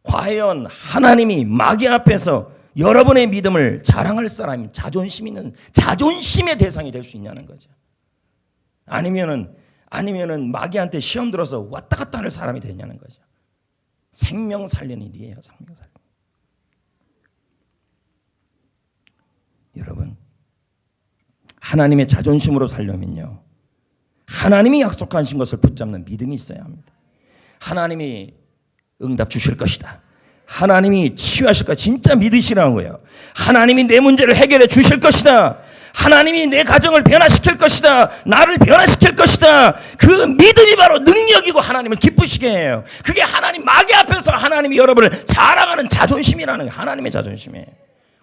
과연 하나님이 마귀 앞에서 여러분의 믿음을 자랑할 사람이 자존심 있는 자존심의 대상이 될 수 있냐는 거죠. 아니면은 마귀한테 시험 들어서 왔다 갔다 하는 사람이 되냐는 거죠. 생명 살리는 일이에요. 생명 살리는. 여러분, 하나님의 자존심으로 살려면요, 하나님이 약속하신 것을 붙잡는 믿음이 있어야 합니다. 하나님이 응답 주실 것이다. 하나님이 치유하실 것이다. 진짜 믿으시라고요. 하나님이 내 문제를 해결해 주실 것이다. 하나님이 내 가정을 변화시킬 것이다. 나를 변화시킬 것이다. 그 믿음이 바로 능력이고 하나님을 기쁘시게 해요. 그게 하나님 마귀 앞에서 하나님이 여러분을 자랑하는 자존심이라는 거예요. 하나님의 자존심이에요.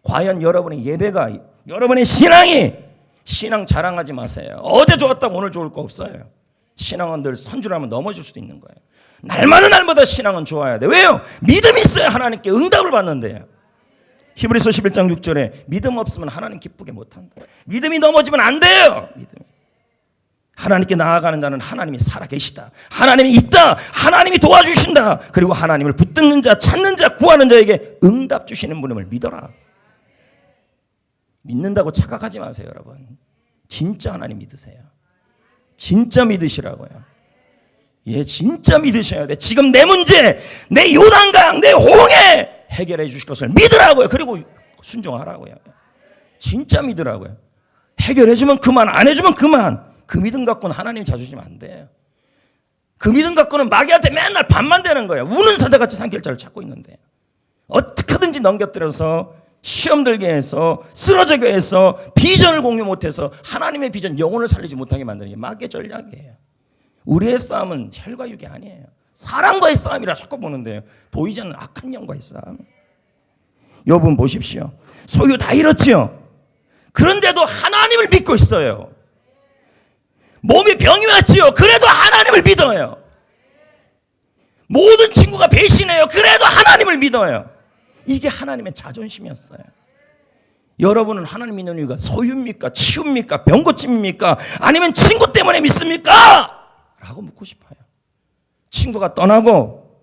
과연 여러분의 예배가, 여러분의 신앙 자랑하지 마세요. 어제 좋았다고 오늘 좋을 거 없어요. 신앙은 늘 선줄하면 넘어질 수도 있는 거예요. 날마다 날마다 신앙은 좋아야 돼. 왜요? 믿음이 있어야 하나님께 응답을 받는데요. 히브리서 11장 6절에 믿음 없으면 하나님 기쁘게 못한다. 믿음이 넘어지면 안 돼요. 믿음이. 하나님께 나아가는 자는 하나님이 살아계시다. 하나님이 있다. 하나님이 도와주신다. 그리고 하나님을 붙드는 자, 찾는 자, 구하는 자에게 응답 주시는 분임을 믿어라. 믿는다고 착각하지 마세요, 여러분. 진짜 하나님 믿으세요. 진짜 믿으시라고요. 예, 진짜 믿으셔야 돼. 지금 내 문제, 내 요단강, 내 홍해 해결해 주실 것을 믿으라고요. 그리고 순종하라고요. 진짜 믿으라고요. 해결해 주면 그만, 안 해주면 그만. 그 믿음 갖고는 하나님 자존심 안 돼요. 그 믿음 갖고는 마귀한테 맨날 반만 되는 거예요. 우는 사자같이 산길자를 찾고 있는데 어떻게든지 넘겨뜨려서 시험 들게 해서 쓰러지게 해서 비전을 공유 못해서 하나님의 비전, 영혼을 살리지 못하게 만드는 게 마귀의 전략이에요. 우리의 싸움은 혈과 육이 아니에요. 사람과의 싸움이라 자꾸 보는데요, 보이지 않는 악한 영과의 싸움. 욥은 보십시오. 소유 다 잃었지요. 그런데도 하나님을 믿고 있어요. 몸에 병이 왔지요. 그래도 하나님을 믿어요. 모든 친구가 배신해요. 그래도 하나님을 믿어요. 이게 하나님의 자존심이었어요. 여러분은 하나님 믿는 이유가 소유입니까? 치유입니까? 병고침입니까? 아니면 친구 때문에 믿습니까? 라고 묻고 싶어요. 친구가 떠나고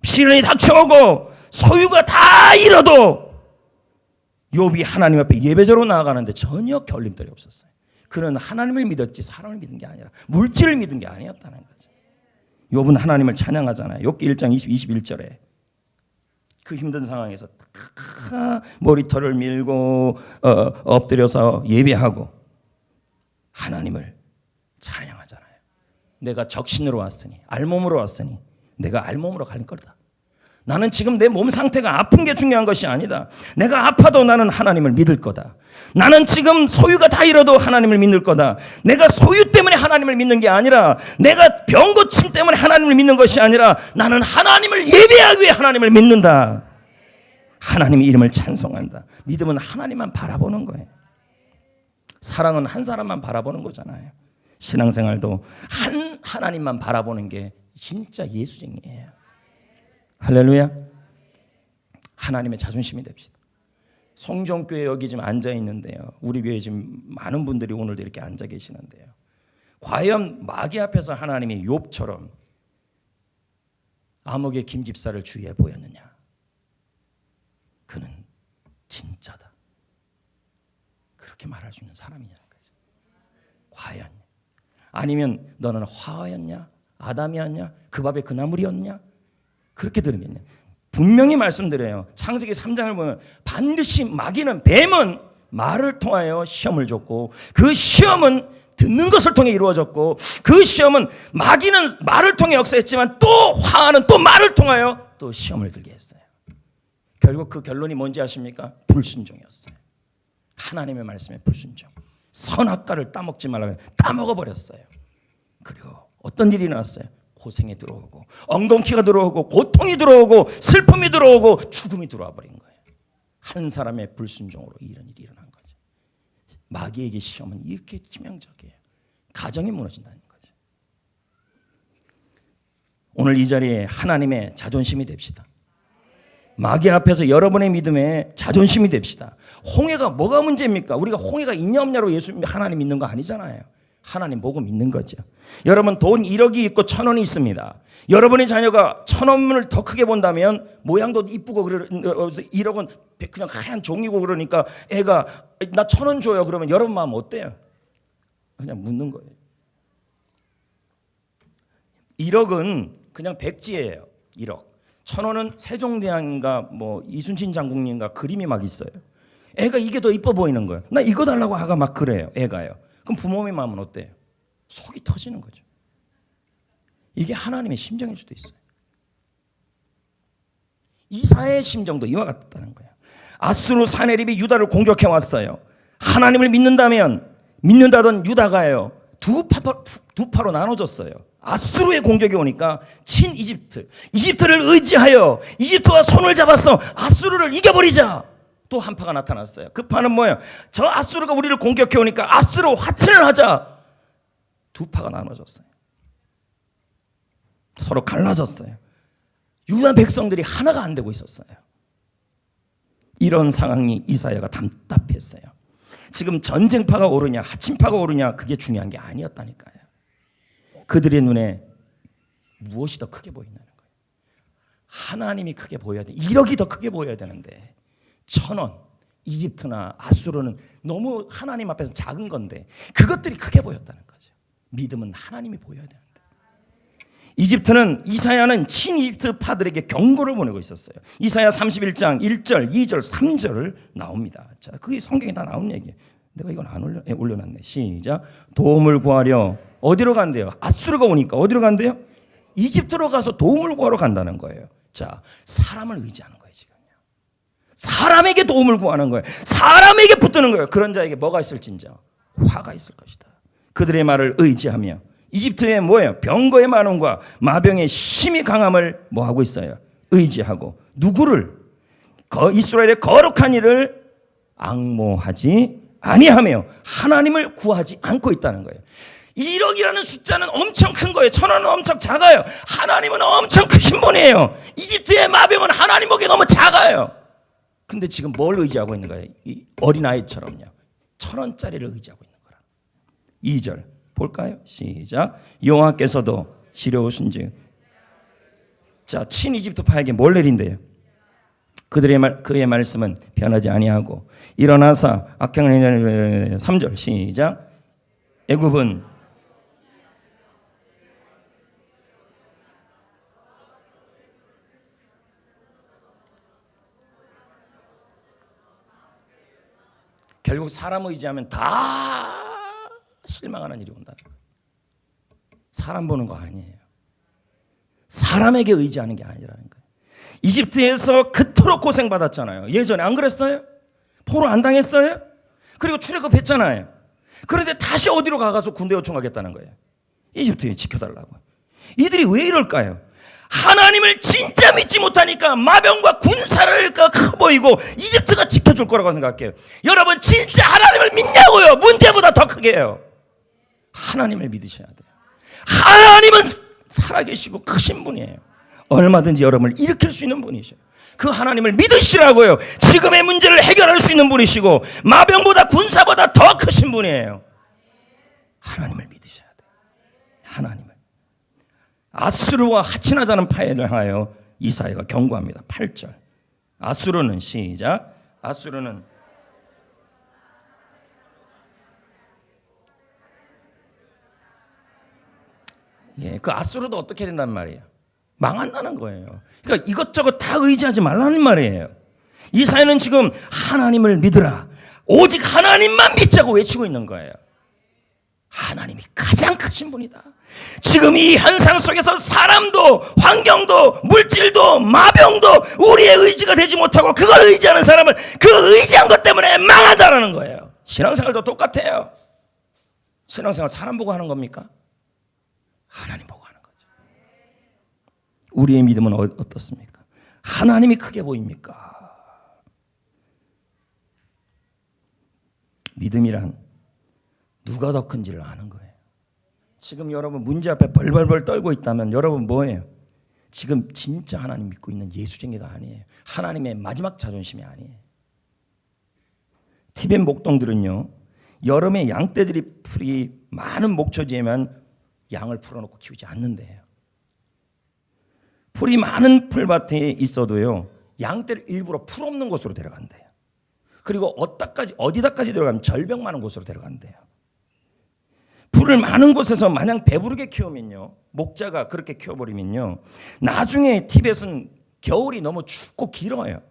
시련이 닥쳐오고 소유가 다 잃어도 욥이 하나님 앞에 예배자로 나아가는데 전혀 결림들이 없었어요. 그는 하나님을 믿었지 사람을 믿은 게 아니라 물질을 믿은 게 아니었다는 거죠. 욥은 하나님을 찬양하잖아요. 욥기 1장 21절에 그 힘든 상황에서 머리털을 밀고 엎드려서 예배하고 하나님을 찬양하잖아요. 내가 적신으로 왔으니, 알몸으로 왔으니 내가 알몸으로 갈 거다. 나는 지금 내 몸 상태가 아픈 게 중요한 것이 아니다. 내가 아파도 나는 하나님을 믿을 거다. 나는 지금 소유가 다 잃어도 하나님을 믿을 거다. 내가 소유 때문에 하나님을 믿는 게 아니라, 내가 병고침 때문에 하나님을 믿는 것이 아니라, 나는 하나님을 예배하기 위해 하나님을 믿는다. 하나님의 이름을 찬송한다. 믿음은 하나님만 바라보는 거예요. 사랑은 한 사람만 바라보는 거잖아요. 신앙생활도 하나님만 바라보는 게 진짜 예수쟁이에요. 할렐루야. 하나님의 자존심이 됩시다. 성정교회 여기 지금 앉아 있는데요, 우리 교회 지금 많은 분들이 오늘도 이렇게 앉아 계시는데요, 과연 마귀 앞에서 하나님이 욥처럼 암흑의 김 집사를 주의해 보였느냐? 그는 진짜다, 그렇게 말할 수 있는 사람이냐는 거죠. 과연 아니면 너는 화였냐? 아담이었냐? 그 밥에 그 나물이었냐? 그렇게 들으면요. 분명히 말씀드려요. 창세기 3장을 보면 반드시 마귀는, 뱀은 말을 통하여 시험을 줬고, 그 시험은 듣는 것을 통해 이루어졌고, 그 시험은 마귀는 말을 통해 역사했지만 또 화하는 또 말을 통하여 또 시험을 들게 했어요. 결국 그 결론이 뭔지 아십니까? 불순종이었어요. 하나님의 말씀에 불순종. 선악과를 따먹지 말라고 따먹어버렸어요. 그리고 어떤 일이 나왔어요? 고생이 들어오고, 엉겅퀴가 들어오고, 고통이 들어오고, 슬픔이 들어오고, 죽음이 들어와 버린 거예요. 한 사람의 불순종으로 이런 일이 일어난 거죠. 마귀에게 시험은 이렇게 치명적이에요. 가정이 무너진다는 거죠. 오늘 이 자리에 하나님의 자존심이 됩시다. 마귀 앞에서 여러분의 믿음에 자존심이 됩시다. 홍해가 뭐가 문제입니까? 우리가 홍해가 있냐 없냐로 예수 하나님 믿는 거 아니잖아요. 하나님 보고 믿는 거죠. 여러분 돈 1억이 있고 1,000원이 있습니다. 여러분의 자녀가 1,000원을 더 크게 본다면 모양도 이쁘고 1억은 그냥 하얀 종이고 그러니까 애가 나 1,000원 줘요. 그러면 여러분 마음 어때요? 그냥 묻는 거예요. 1억은 그냥 백지예요. 1억. 1,000원은 세종대왕인가 뭐 이순신 장군인가 그림이 막 있어요. 애가 이게 더 이뻐 보이는 거예요. 나 이거 달라고 아가 막 그래요. 애가요. 그럼 부모의 마음은 어때요? 속이 터지는 거죠. 이게 하나님의 심정일 수도 있어요. 이사야의 심정도 이와 같다는 거예요. 아수르 사네립이 유다를 공격해 왔어요. 하나님을 믿는다던 유다가요 두 파로 나눠졌어요. 아수르의 공격이 오니까 친 이집트를 의지하여 이집트와 손을 잡아서 아수르를 이겨버리자. 또 한 파가 나타났어요. 그 파는 뭐예요? 저 아수르가 우리를 공격해 오니까 아수르 화친을 하자. 두 파가 나눠졌어요. 서로 갈라졌어요. 유다 백성들이 하나가 안 되고 있었어요. 이런 상황이 이사야가 답답했어요. 지금 전쟁파가 오르냐 하친파가 오르냐 그게 중요한 게 아니었다니까요. 그들의 눈에 무엇이 더 크게 보인다는 거예요. 하나님이 크게 보여야 돼. 1억이 더 크게 보여야 되는데 1,000원, 이집트나 아수르는 너무 하나님 앞에서 작은 건데 그것들이 크게 보였다는 거죠. 믿음은 하나님이 보여야 되는데. 이사야는 친이집트 파들에게 경고를 보내고 있었어요. 이사야 31장 1절, 2절, 3절을 나옵니다. 자, 그게 성경에 다 나온 얘기예요. 내가 이건 안 올려놨네. 시작. 도움을 구하려 어디로 간대요? 아수르가 오니까 어디로 간대요? 이집트로 가서 도움을 구하러 간다는 거예요. 자, 사람을 의지하는 거예요. 사람에게 도움을 구하는 거예요. 사람에게 붙드는 거예요. 그런 자에게 뭐가 있을진저? 화가 있을 것이다. 그들의 말을 의지하며 이집트의 뭐예요? 병거의 많음과 마병의 심히 강함을 뭐하고 있어요? 의지하고 누구를? 이스라엘의 거룩한 일을 앙모하지 아니하며 하나님을 구하지 않고 있다는 거예요. 1억이라는 숫자는 엄청 큰 거예요. 1,000원은 엄청 작아요. 하나님은 엄청 크신 분이에요. 이집트의 마병은 하나님 보기에 너무 작아요. 근데 지금 뭘 의지하고 있는 거예요? 이 어린아이처럼요. 1,000원짜리를 의지하고 있는 거라. 2절 볼까요? 시작. 여호와께서도 지려오신즉. 자, 친이집트 파에게 뭘 내린대요? 그의 말씀은 변하지 아니하고 일어나사 악행을 3절 시작. 애굽은 결국 사람 의지하면 다 실망하는 일이 온다는 거예요. 사람 보는 거 아니에요. 사람에게 의지하는 게 아니라는 거예요. 이집트에서 그토록 고생받았잖아요. 예전에 안 그랬어요? 포로 안 당했어요? 그리고 출애굽 했잖아요. 그런데 다시 어디로 가서 군대 요청하겠다는 거예요. 이집트에 지켜달라고. 이들이 왜 이럴까요? 하나님을 진짜 믿지 못하니까 마병과 군사를 커 보이고 이집트가 지켜줄 거라고 생각해요. 여러분 진짜 하나님을 믿냐고요? 문제보다 더 크게 해요. 하나님을 믿으셔야 돼요. 하나님은 살아계시고 크신 분이에요. 얼마든지 여러분을 일으킬 수 있는 분이셔요. 그 하나님을 믿으시라고요. 지금의 문제를 해결할 수 있는 분이시고 마병보다 군사보다 더 크신 분이에요. 하나님을 믿으셔야 돼요. 하나님을. 아수르와 하친하자는 파에 대하여 이사야가 경고합니다. 8절. 아수르는 시작. 아수르는 예, 그 아수르도 어떻게 된단 말이에요? 망한다는 거예요. 그러니까 이것저것 다 의지하지 말라는 말이에요. 이 사회는 지금 하나님을 믿으라, 오직 하나님만 믿자고 외치고 있는 거예요. 하나님이 가장 크신 분이다. 지금 이 현상 속에서 사람도, 환경도, 물질도, 마병도 우리의 의지가 되지 못하고 그걸 의지하는 사람은 그 의지한 것 때문에 망한다라는 거예요. 신앙생활도 똑같아요. 신앙생활 사람 보고 하는 겁니까? 하나님 보고 하는 거죠. 우리의 믿음은 어떻습니까? 하나님이 크게 보입니까? 믿음이란 누가 더 큰지를 아는 거예요. 지금 여러분 문제 앞에 벌벌벌 떨고 있다면 여러분 뭐예요? 지금 진짜 하나님 믿고 있는 예수쟁이가 아니에요. 하나님의 마지막 자존심이 아니에요. 티벳 목동들은요, 여름에 양떼들이 풀이 많은 목초지에만 양을 풀어놓고 키우지 않는데요. 풀이 많은 풀밭에 있어도요, 양떼를 일부러 풀 없는 곳으로 데려간대요. 그리고 어디다까지 데려가면 절벽 많은 곳으로 데려간대요. 풀을 많은 곳에서 마냥 배부르게 키우면요, 목자가 그렇게 키워버리면요, 나중에 티벳은 겨울이 너무 춥고 길어요.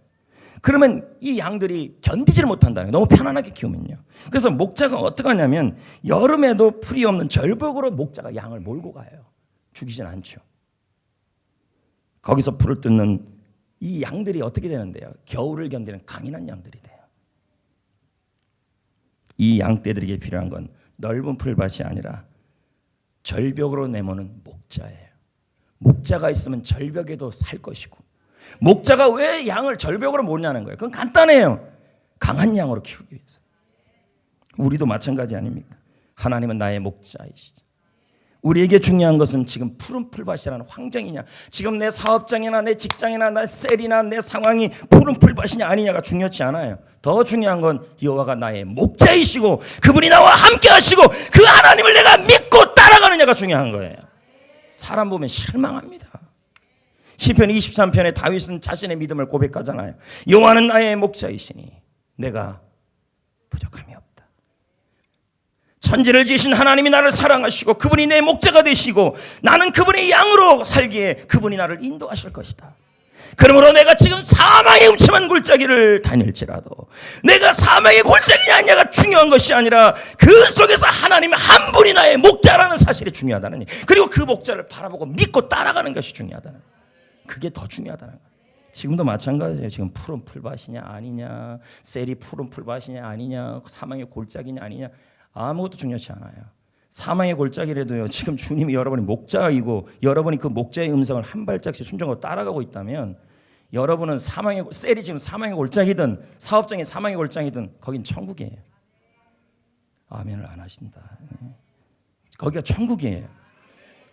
그러면 이 양들이 견디지를 못한다는 거예요. 너무 편안하게 키우면요. 그래서 목자가 어떻게 하냐면 여름에도 풀이 없는 절벽으로 목자가 양을 몰고 가요. 죽이진 않죠. 거기서 풀을 뜯는 이 양들이 어떻게 되는데요? 겨울을 견디는 강인한 양들이 돼요. 이 양떼들에게 필요한 건 넓은 풀밭이 아니라 절벽으로 내모는 목자예요. 목자가 있으면 절벽에도 살 것이고, 목자가 왜 양을 절벽으로 모으냐는 거예요. 그건 간단해요. 강한 양으로 키우기 위해서. 우리도 마찬가지 아닙니까? 하나님은 나의 목자이시죠. 우리에게 중요한 것은 지금 푸른 풀밭이라는 환경이냐, 지금 내 사업장이나 내 직장이나 내 셀이나 내 상황이 푸른 풀밭이냐 아니냐가 중요치 않아요. 더 중요한 건 여호와가 나의 목자이시고 그분이 나와 함께 하시고 그 하나님을 내가 믿고 따라가느냐가 중요한 거예요. 사람 보면 실망합니다. 시편 23편에 다윗은 자신의 믿음을 고백하잖아요. 여호와는 나의 목자이시니 내가 부족함이 없다. 천지를 지으신 하나님이 나를 사랑하시고 그분이 내 목자가 되시고 나는 그분의 양으로 살기에 그분이 나를 인도하실 것이다. 그러므로 내가 지금 사망의 음침한 골짜기를 다닐지라도 내가 사망의 골짜기냐 아니냐가 중요한 것이 아니라 그 속에서 하나님 한 분이 나의 목자라는 사실이 중요하다는, 그리고 그 목자를 바라보고 믿고 따라가는 것이 중요하다는, 그게 더 중요하다는 거예요. 지금도 마찬가지예요. 지금 푸른 풀밭이냐 아니냐, 셀이 푸른 풀밭이냐 아니냐, 사망의 골짜기냐 아니냐, 아무것도 중요하지 않아요. 사망의 골짜기라도요, 지금 주님이 여러분이 목자이고 여러분이 그 목자의 음성을 한 발짝씩 순종하고 따라가고 있다면 여러분은 셀이 지금 사망의 골짜기든 사업장이 사망의 골짜기든 거긴 천국이에요. 아멘을 안 하신다. 거기가 천국이에요.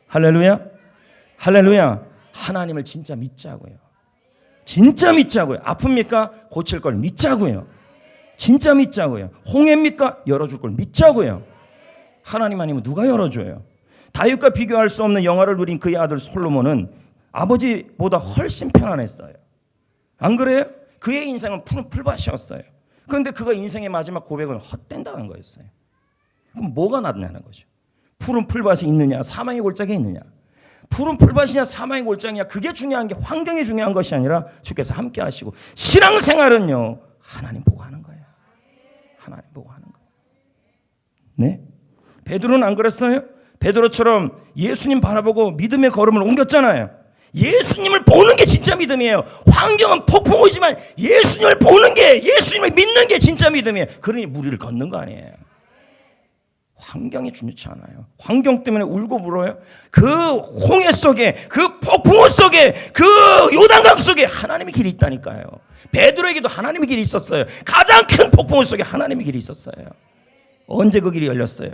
할렐루야. 할렐루야. 하나님을 진짜 믿자고요. 진짜 믿자고요. 아픕니까? 고칠 걸 믿자고요. 진짜 믿자고요. 홍해입니까? 열어줄 걸 믿자고요. 하나님 아니면 누가 열어줘요? 다윗과 비교할 수 없는 영화를 누린 그의 아들 솔로몬은 아버지보다 훨씬 편안했어요. 안 그래요? 그의 인생은 푸른 풀밭이었어요. 그런데 그가 인생의 마지막 고백은 헛된다는 거였어요. 그럼 뭐가 낫냐는 거죠. 푸른 풀밭이 있느냐, 사망의 골짜기에 있느냐. 푸른 풀밭이냐 사망의 골짜기냐, 그게 중요한 게 환경이 중요한 것이 아니라 주께서 함께 하시고, 신앙생활은요 하나님 보고 하는 거예요. 하나님 보고 하는 거예요. 네? 베드로는 안 그랬어요? 베드로처럼 예수님 바라보고 믿음의 걸음을 옮겼잖아요. 예수님을 보는 게 진짜 믿음이에요. 환경은 폭풍 오지만 예수님을 보는 게, 예수님을 믿는 게 진짜 믿음이에요. 그러니 무리를 걷는 거 아니에요. 환경이 중요치 않아요. 환경 때문에 울고 불어요. 그 홍해 속에, 그 폭풍우 속에, 그 요단강 속에 하나님의 길이 있다니까요. 베드로에게도 하나님의 길이 있었어요. 가장 큰 폭풍우 속에 하나님의 길이 있었어요. 언제 그 길이 열렸어요?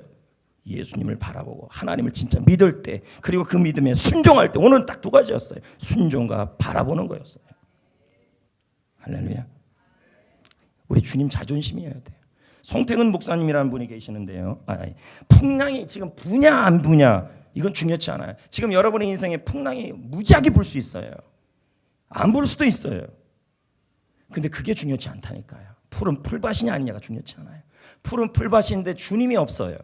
예수님을 바라보고 하나님을 진짜 믿을 때, 그리고 그 믿음에 순종할 때. 오늘은 딱 두 가지였어요. 순종과 바라보는 거였어요. 할렐루야. 우리 주님 자존심이어야 돼요. 송태근 목사님이라는 분이 계시는데요. 풍랑이 지금 부냐 안 부냐 이건 중요치 않아요. 지금 여러분의 인생에 풍랑이 무지하게 불 수 있어요. 안 불 수도 있어요. 근데 그게 중요치 않다니까요. 푸른 풀밭이냐 아니냐가 중요치 않아요. 푸른 풀밭인데 주님이 없어요.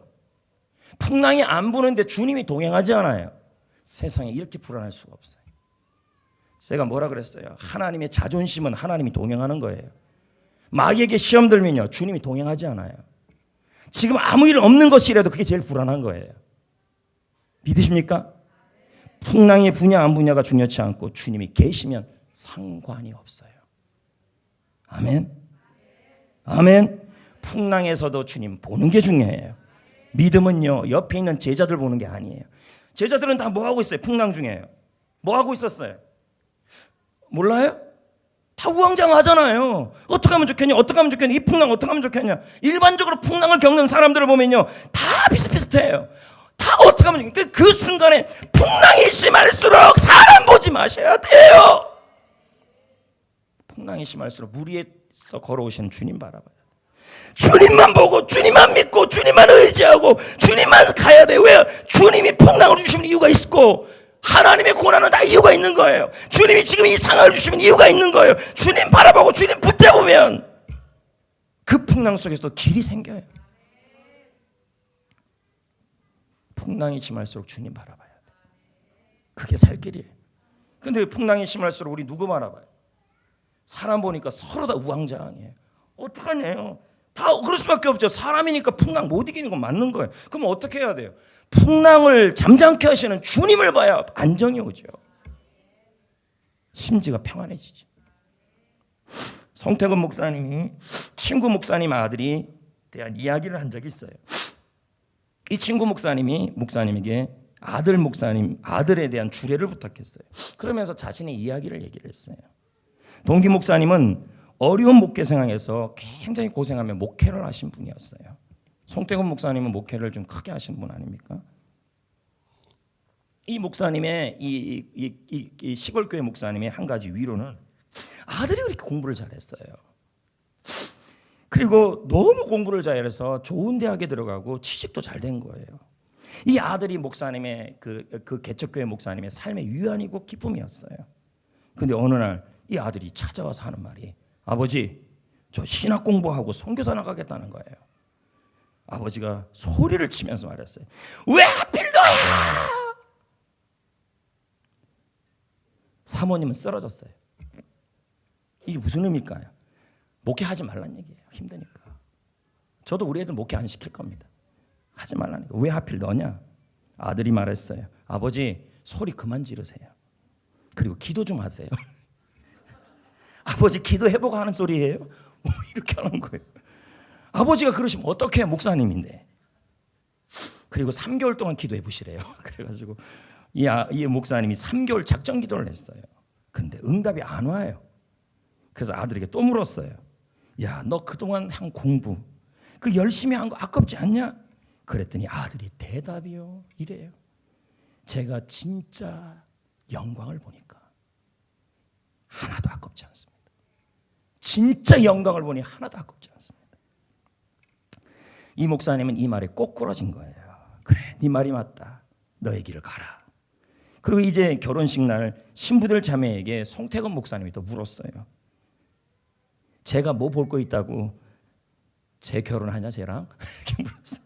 풍랑이 안 부는데 주님이 동행하지 않아요. 세상에 이렇게 불안할 수가 없어요. 제가 뭐라 그랬어요? 하나님의 자존심은 하나님이 동행하는 거예요. 마귀에게 시험 들면요, 주님이 동행하지 않아요. 지금 아무 일 없는 것이라도 그게 제일 불안한 거예요. 믿으십니까? 풍랑의 부냐 안 부냐가 중요치 않고 주님이 계시면 상관이 없어요. 아멘. 아멘. 풍랑에서도 주님 보는 게 중요해요. 믿음은요, 옆에 있는 제자들 보는 게 아니에요. 제자들은 다 뭐 하고 있어요? 풍랑 중에요. 뭐 하고 있었어요? 몰라요? 다 우왕좌왕하잖아요. 어떻게 하면 좋겠냐? 어떻게 하면 좋겠냐? 이 풍랑 어떻게 하면 좋겠냐? 일반적으로 풍랑을 겪는 사람들을 보면요, 다 비슷비슷해요. 다 어떻게 하면 좋겠냐? 그 순간에 풍랑이 심할수록 사람 보지 마셔야 돼요. 풍랑이 심할수록 물 위에서 걸어오시는 주님 바라봐요. 주님만 보고 주님만 믿고 주님만 의지하고 주님만 가야 돼요. 왜요? 주님이 풍랑을 주시면 이유가 있고 하나님의 고난은 다 이유가 있는 거예요. 주님이 지금 이 상황을 주시면 이유가 있는 거예요. 주님 바라보고 주님 붙잡으면 그 풍랑 속에서도 길이 생겨요. 풍랑이 심할수록 주님 바라봐야 돼. 그게 살 길이에요. 근데 풍랑이 심할수록 우리 누구 바라봐요? 사람 보니까 서로 다 우왕좌왕이에요. 어떡하냐요? 다 그럴 수밖에 없죠. 사람이니까 풍랑 못 이기는 건 맞는 거예요. 그럼 어떻게 해야 돼요? 풍랑을 잠잠케 하시는 주님을 봐야 안정이 오죠. 심지가 평안해지죠. 송태근 목사님이 친구 목사님 아들이 대한 이야기를 한 적이 있어요. 이 친구 목사님이 목사님에게 아들에 대한 주례를 부탁했어요. 그러면서 자신의 이야기를 얘기를 했어요. 동기 목사님은 어려운 목회 상황에서 굉장히 고생하며 목회를 하신 분이었어요. 송태근 목사님은 목회를 좀 크게 하신 분 아닙니까? 이 목사님의 이 시골교회 목사님의 한 가지 위로는 아들이 그렇게 공부를 잘했어요. 그리고 너무 공부를 잘해서 좋은 대학에 들어가고 취직도 잘 된 거예요. 이 아들이 목사님의 그 개척교회 목사님의 삶의 위안이고 기쁨이었어요. 근데 어느 날 이 아들이 찾아와서 하는 말이, 아버지, 저 신학 공부하고 선교사 나가겠다는 거예요. 아버지가 소리를 치면서 말했어요. 왜 하필 너야? 사모님은 쓰러졌어요. 이게 무슨 의미일까요? 목회하지 말란 얘기예요. 힘드니까. 저도 우리 애들 목회 안 시킬 겁니다. 하지 말라니까. 왜 하필 너냐? 아들이 말했어요. 아버지, 소리 그만 지르세요. 그리고 기도 좀 하세요. 아버지, 기도해보고 하는 소리예요? 뭐 이렇게 하는 거예요. 아버지가 그러시면 어떡해요? 목사님인데. 그리고 3개월 동안 기도해 보시래요. 그래가지고 이 목사님이 3개월 작정 기도를 했어요. 근데 응답이 안 와요. 그래서 아들에게 또 물었어요. 야, 너 그동안 한 공부 그 열심히 한 거 아깝지 않냐? 그랬더니 아들이 대답이요, 이래요. 제가 진짜 영광을 보니까 하나도 아깝지 않습니다. 진짜 영광을 보니 하나도 아깝지 않습니다. 이 목사님은 이 말에 꼭 부러진 거예요. 그래, 네 말이 맞다. 너의 길을 가라. 그리고 이제 결혼식 날 신부들 자매에게 송태근 목사님이 또 물었어요. 제가 뭐 볼 거 있다고 제 결혼하냐 쟤랑? 이렇게 물었어요.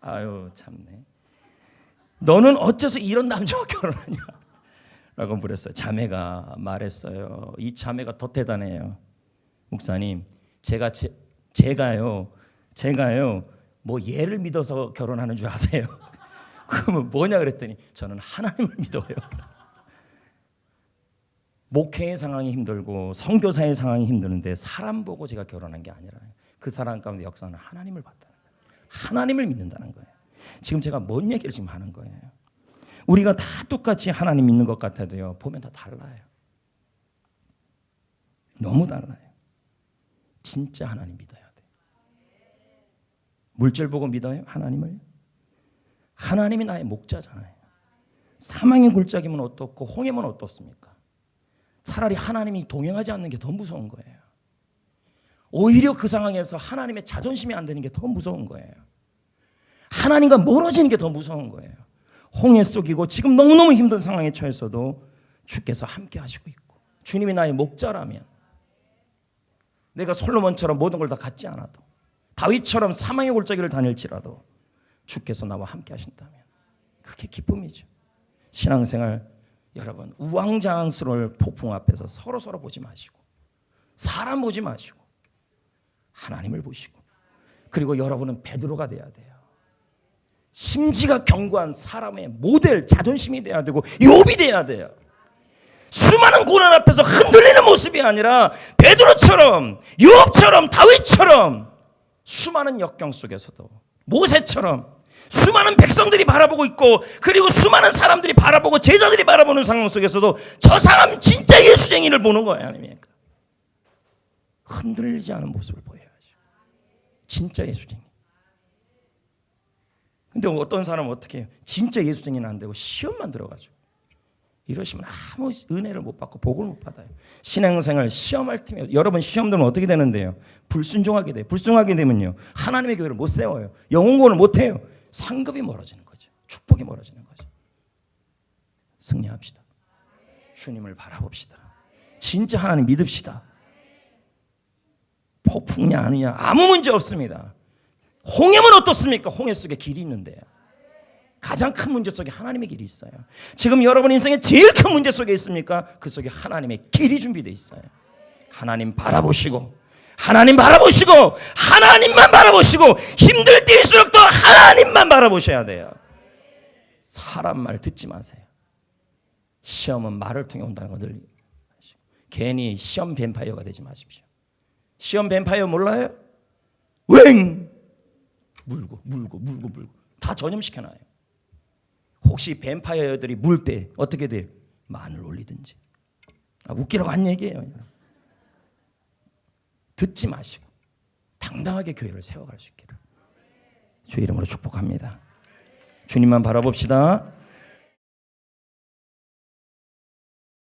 아유 참네. 너는 어째서 이런 남자와 결혼하냐? 라고 물었어요. 자매가 말했어요. 이 자매가 더 대단해요. 목사님, 제가요 뭐 얘를 믿어서 결혼하는 줄 아세요? 그러면 뭐냐 그랬더니 저는 하나님을 믿어요. 목회의 상황이 힘들고 선교사의 상황이 힘드는데 사람 보고 제가 결혼한 게 아니라 그 사람 가운데 역사는 하나님을 봤다는 거예요. 하나님을 믿는다는 거예요. 지금 제가 뭔 얘기를 지금 하는 거예요? 우리가 다 똑같이 하나님 믿는 것 같아도요, 보면 다 달라요. 너무 달라요. 진짜 하나님 믿어야 돼. 물질 보고 믿어요? 하나님을? 하나님이 나의 목자잖아요. 사망의 골짜기면 어떻고 홍해면 어떻습니까? 차라리 하나님이 동행하지 않는 게 더 무서운 거예요. 오히려 그 상황에서 하나님의 자존심이 안 되는 게 더 무서운 거예요. 하나님과 멀어지는 게 더 무서운 거예요. 홍해 속이고 지금 너무너무 힘든 상황에 처했어도 주께서 함께 하시고 있고 주님이 나의 목자라면, 내가 솔로몬처럼 모든 걸 다 갖지 않아도, 다윗처럼 사망의 골짜기를 다닐지라도 주께서 나와 함께 하신다면 그게 기쁨이죠. 신앙생활 여러분 우왕좌왕스러울 폭풍 앞에서 서로 보지 마시고 사람 보지 마시고 하나님을 보시고 그리고 여러분은 베드로가 돼야 돼요. 심지가 견고한 사람의 모델 자존심이 돼야 되고 욥이 돼야 돼요. 수많은 고난 앞에서 흔들리는 모습이 아니라 베드로처럼 욥처럼 다윗처럼 수많은 역경 속에서도 모세처럼 수많은 백성들이 바라보고 있고 그리고 수많은 사람들이 바라보고 제자들이 바라보는 상황 속에서도 저 사람 진짜 예수쟁이를 보는 거예요. 아닙니까? 흔들리지 않은 모습을 보여야죠. 진짜 예수쟁이. 근데 어떤 사람은 어떻게 해요? 진짜 예수쟁이는 안 되고 시험만 들어가죠. 이러시면 아무 은혜를 못 받고 복을 못 받아요. 신앙생활 시험할 틈에 여러분 시험 들면 어떻게 되는데요? 불순종하게 돼요. 불순종하게 되면요 하나님의 교회를 못 세워요. 영혼구원을 못 해요. 상급이 멀어지는 거죠. 축복이 멀어지는 거죠. 승리합시다. 주님을 바라봅시다. 진짜 하나님 믿읍시다. 폭풍냐 아니냐 아무 문제 없습니다. 홍해는 어떻습니까? 홍해 속에 길이 있는데요. 가장 큰 문제 속에 하나님의 길이 있어요. 지금 여러분 인생의 제일 큰 문제 속에 있습니까? 그 속에 하나님의 길이 준비되어 있어요. 하나님 바라보시고 하나님만 바라보시고 힘들 때일수록 더 하나님만 바라보셔야 돼요. 사람 말 듣지 마세요. 시험은 말을 통해 온다는 거 늘 괜히 시험 뱀파이어가 되지 마십시오. 시험 뱀파이어 몰라요? 웽! 물고 다 전염시켜놔요. 혹시 뱀파이어들이 물 때 어떻게 돼요? 마늘 올리든지. 웃기라고 한 얘기예요. 듣지 마시고 당당하게 교회를 세워갈 수 있기를 주 이름으로 축복합니다. 주님만 바라봅시다.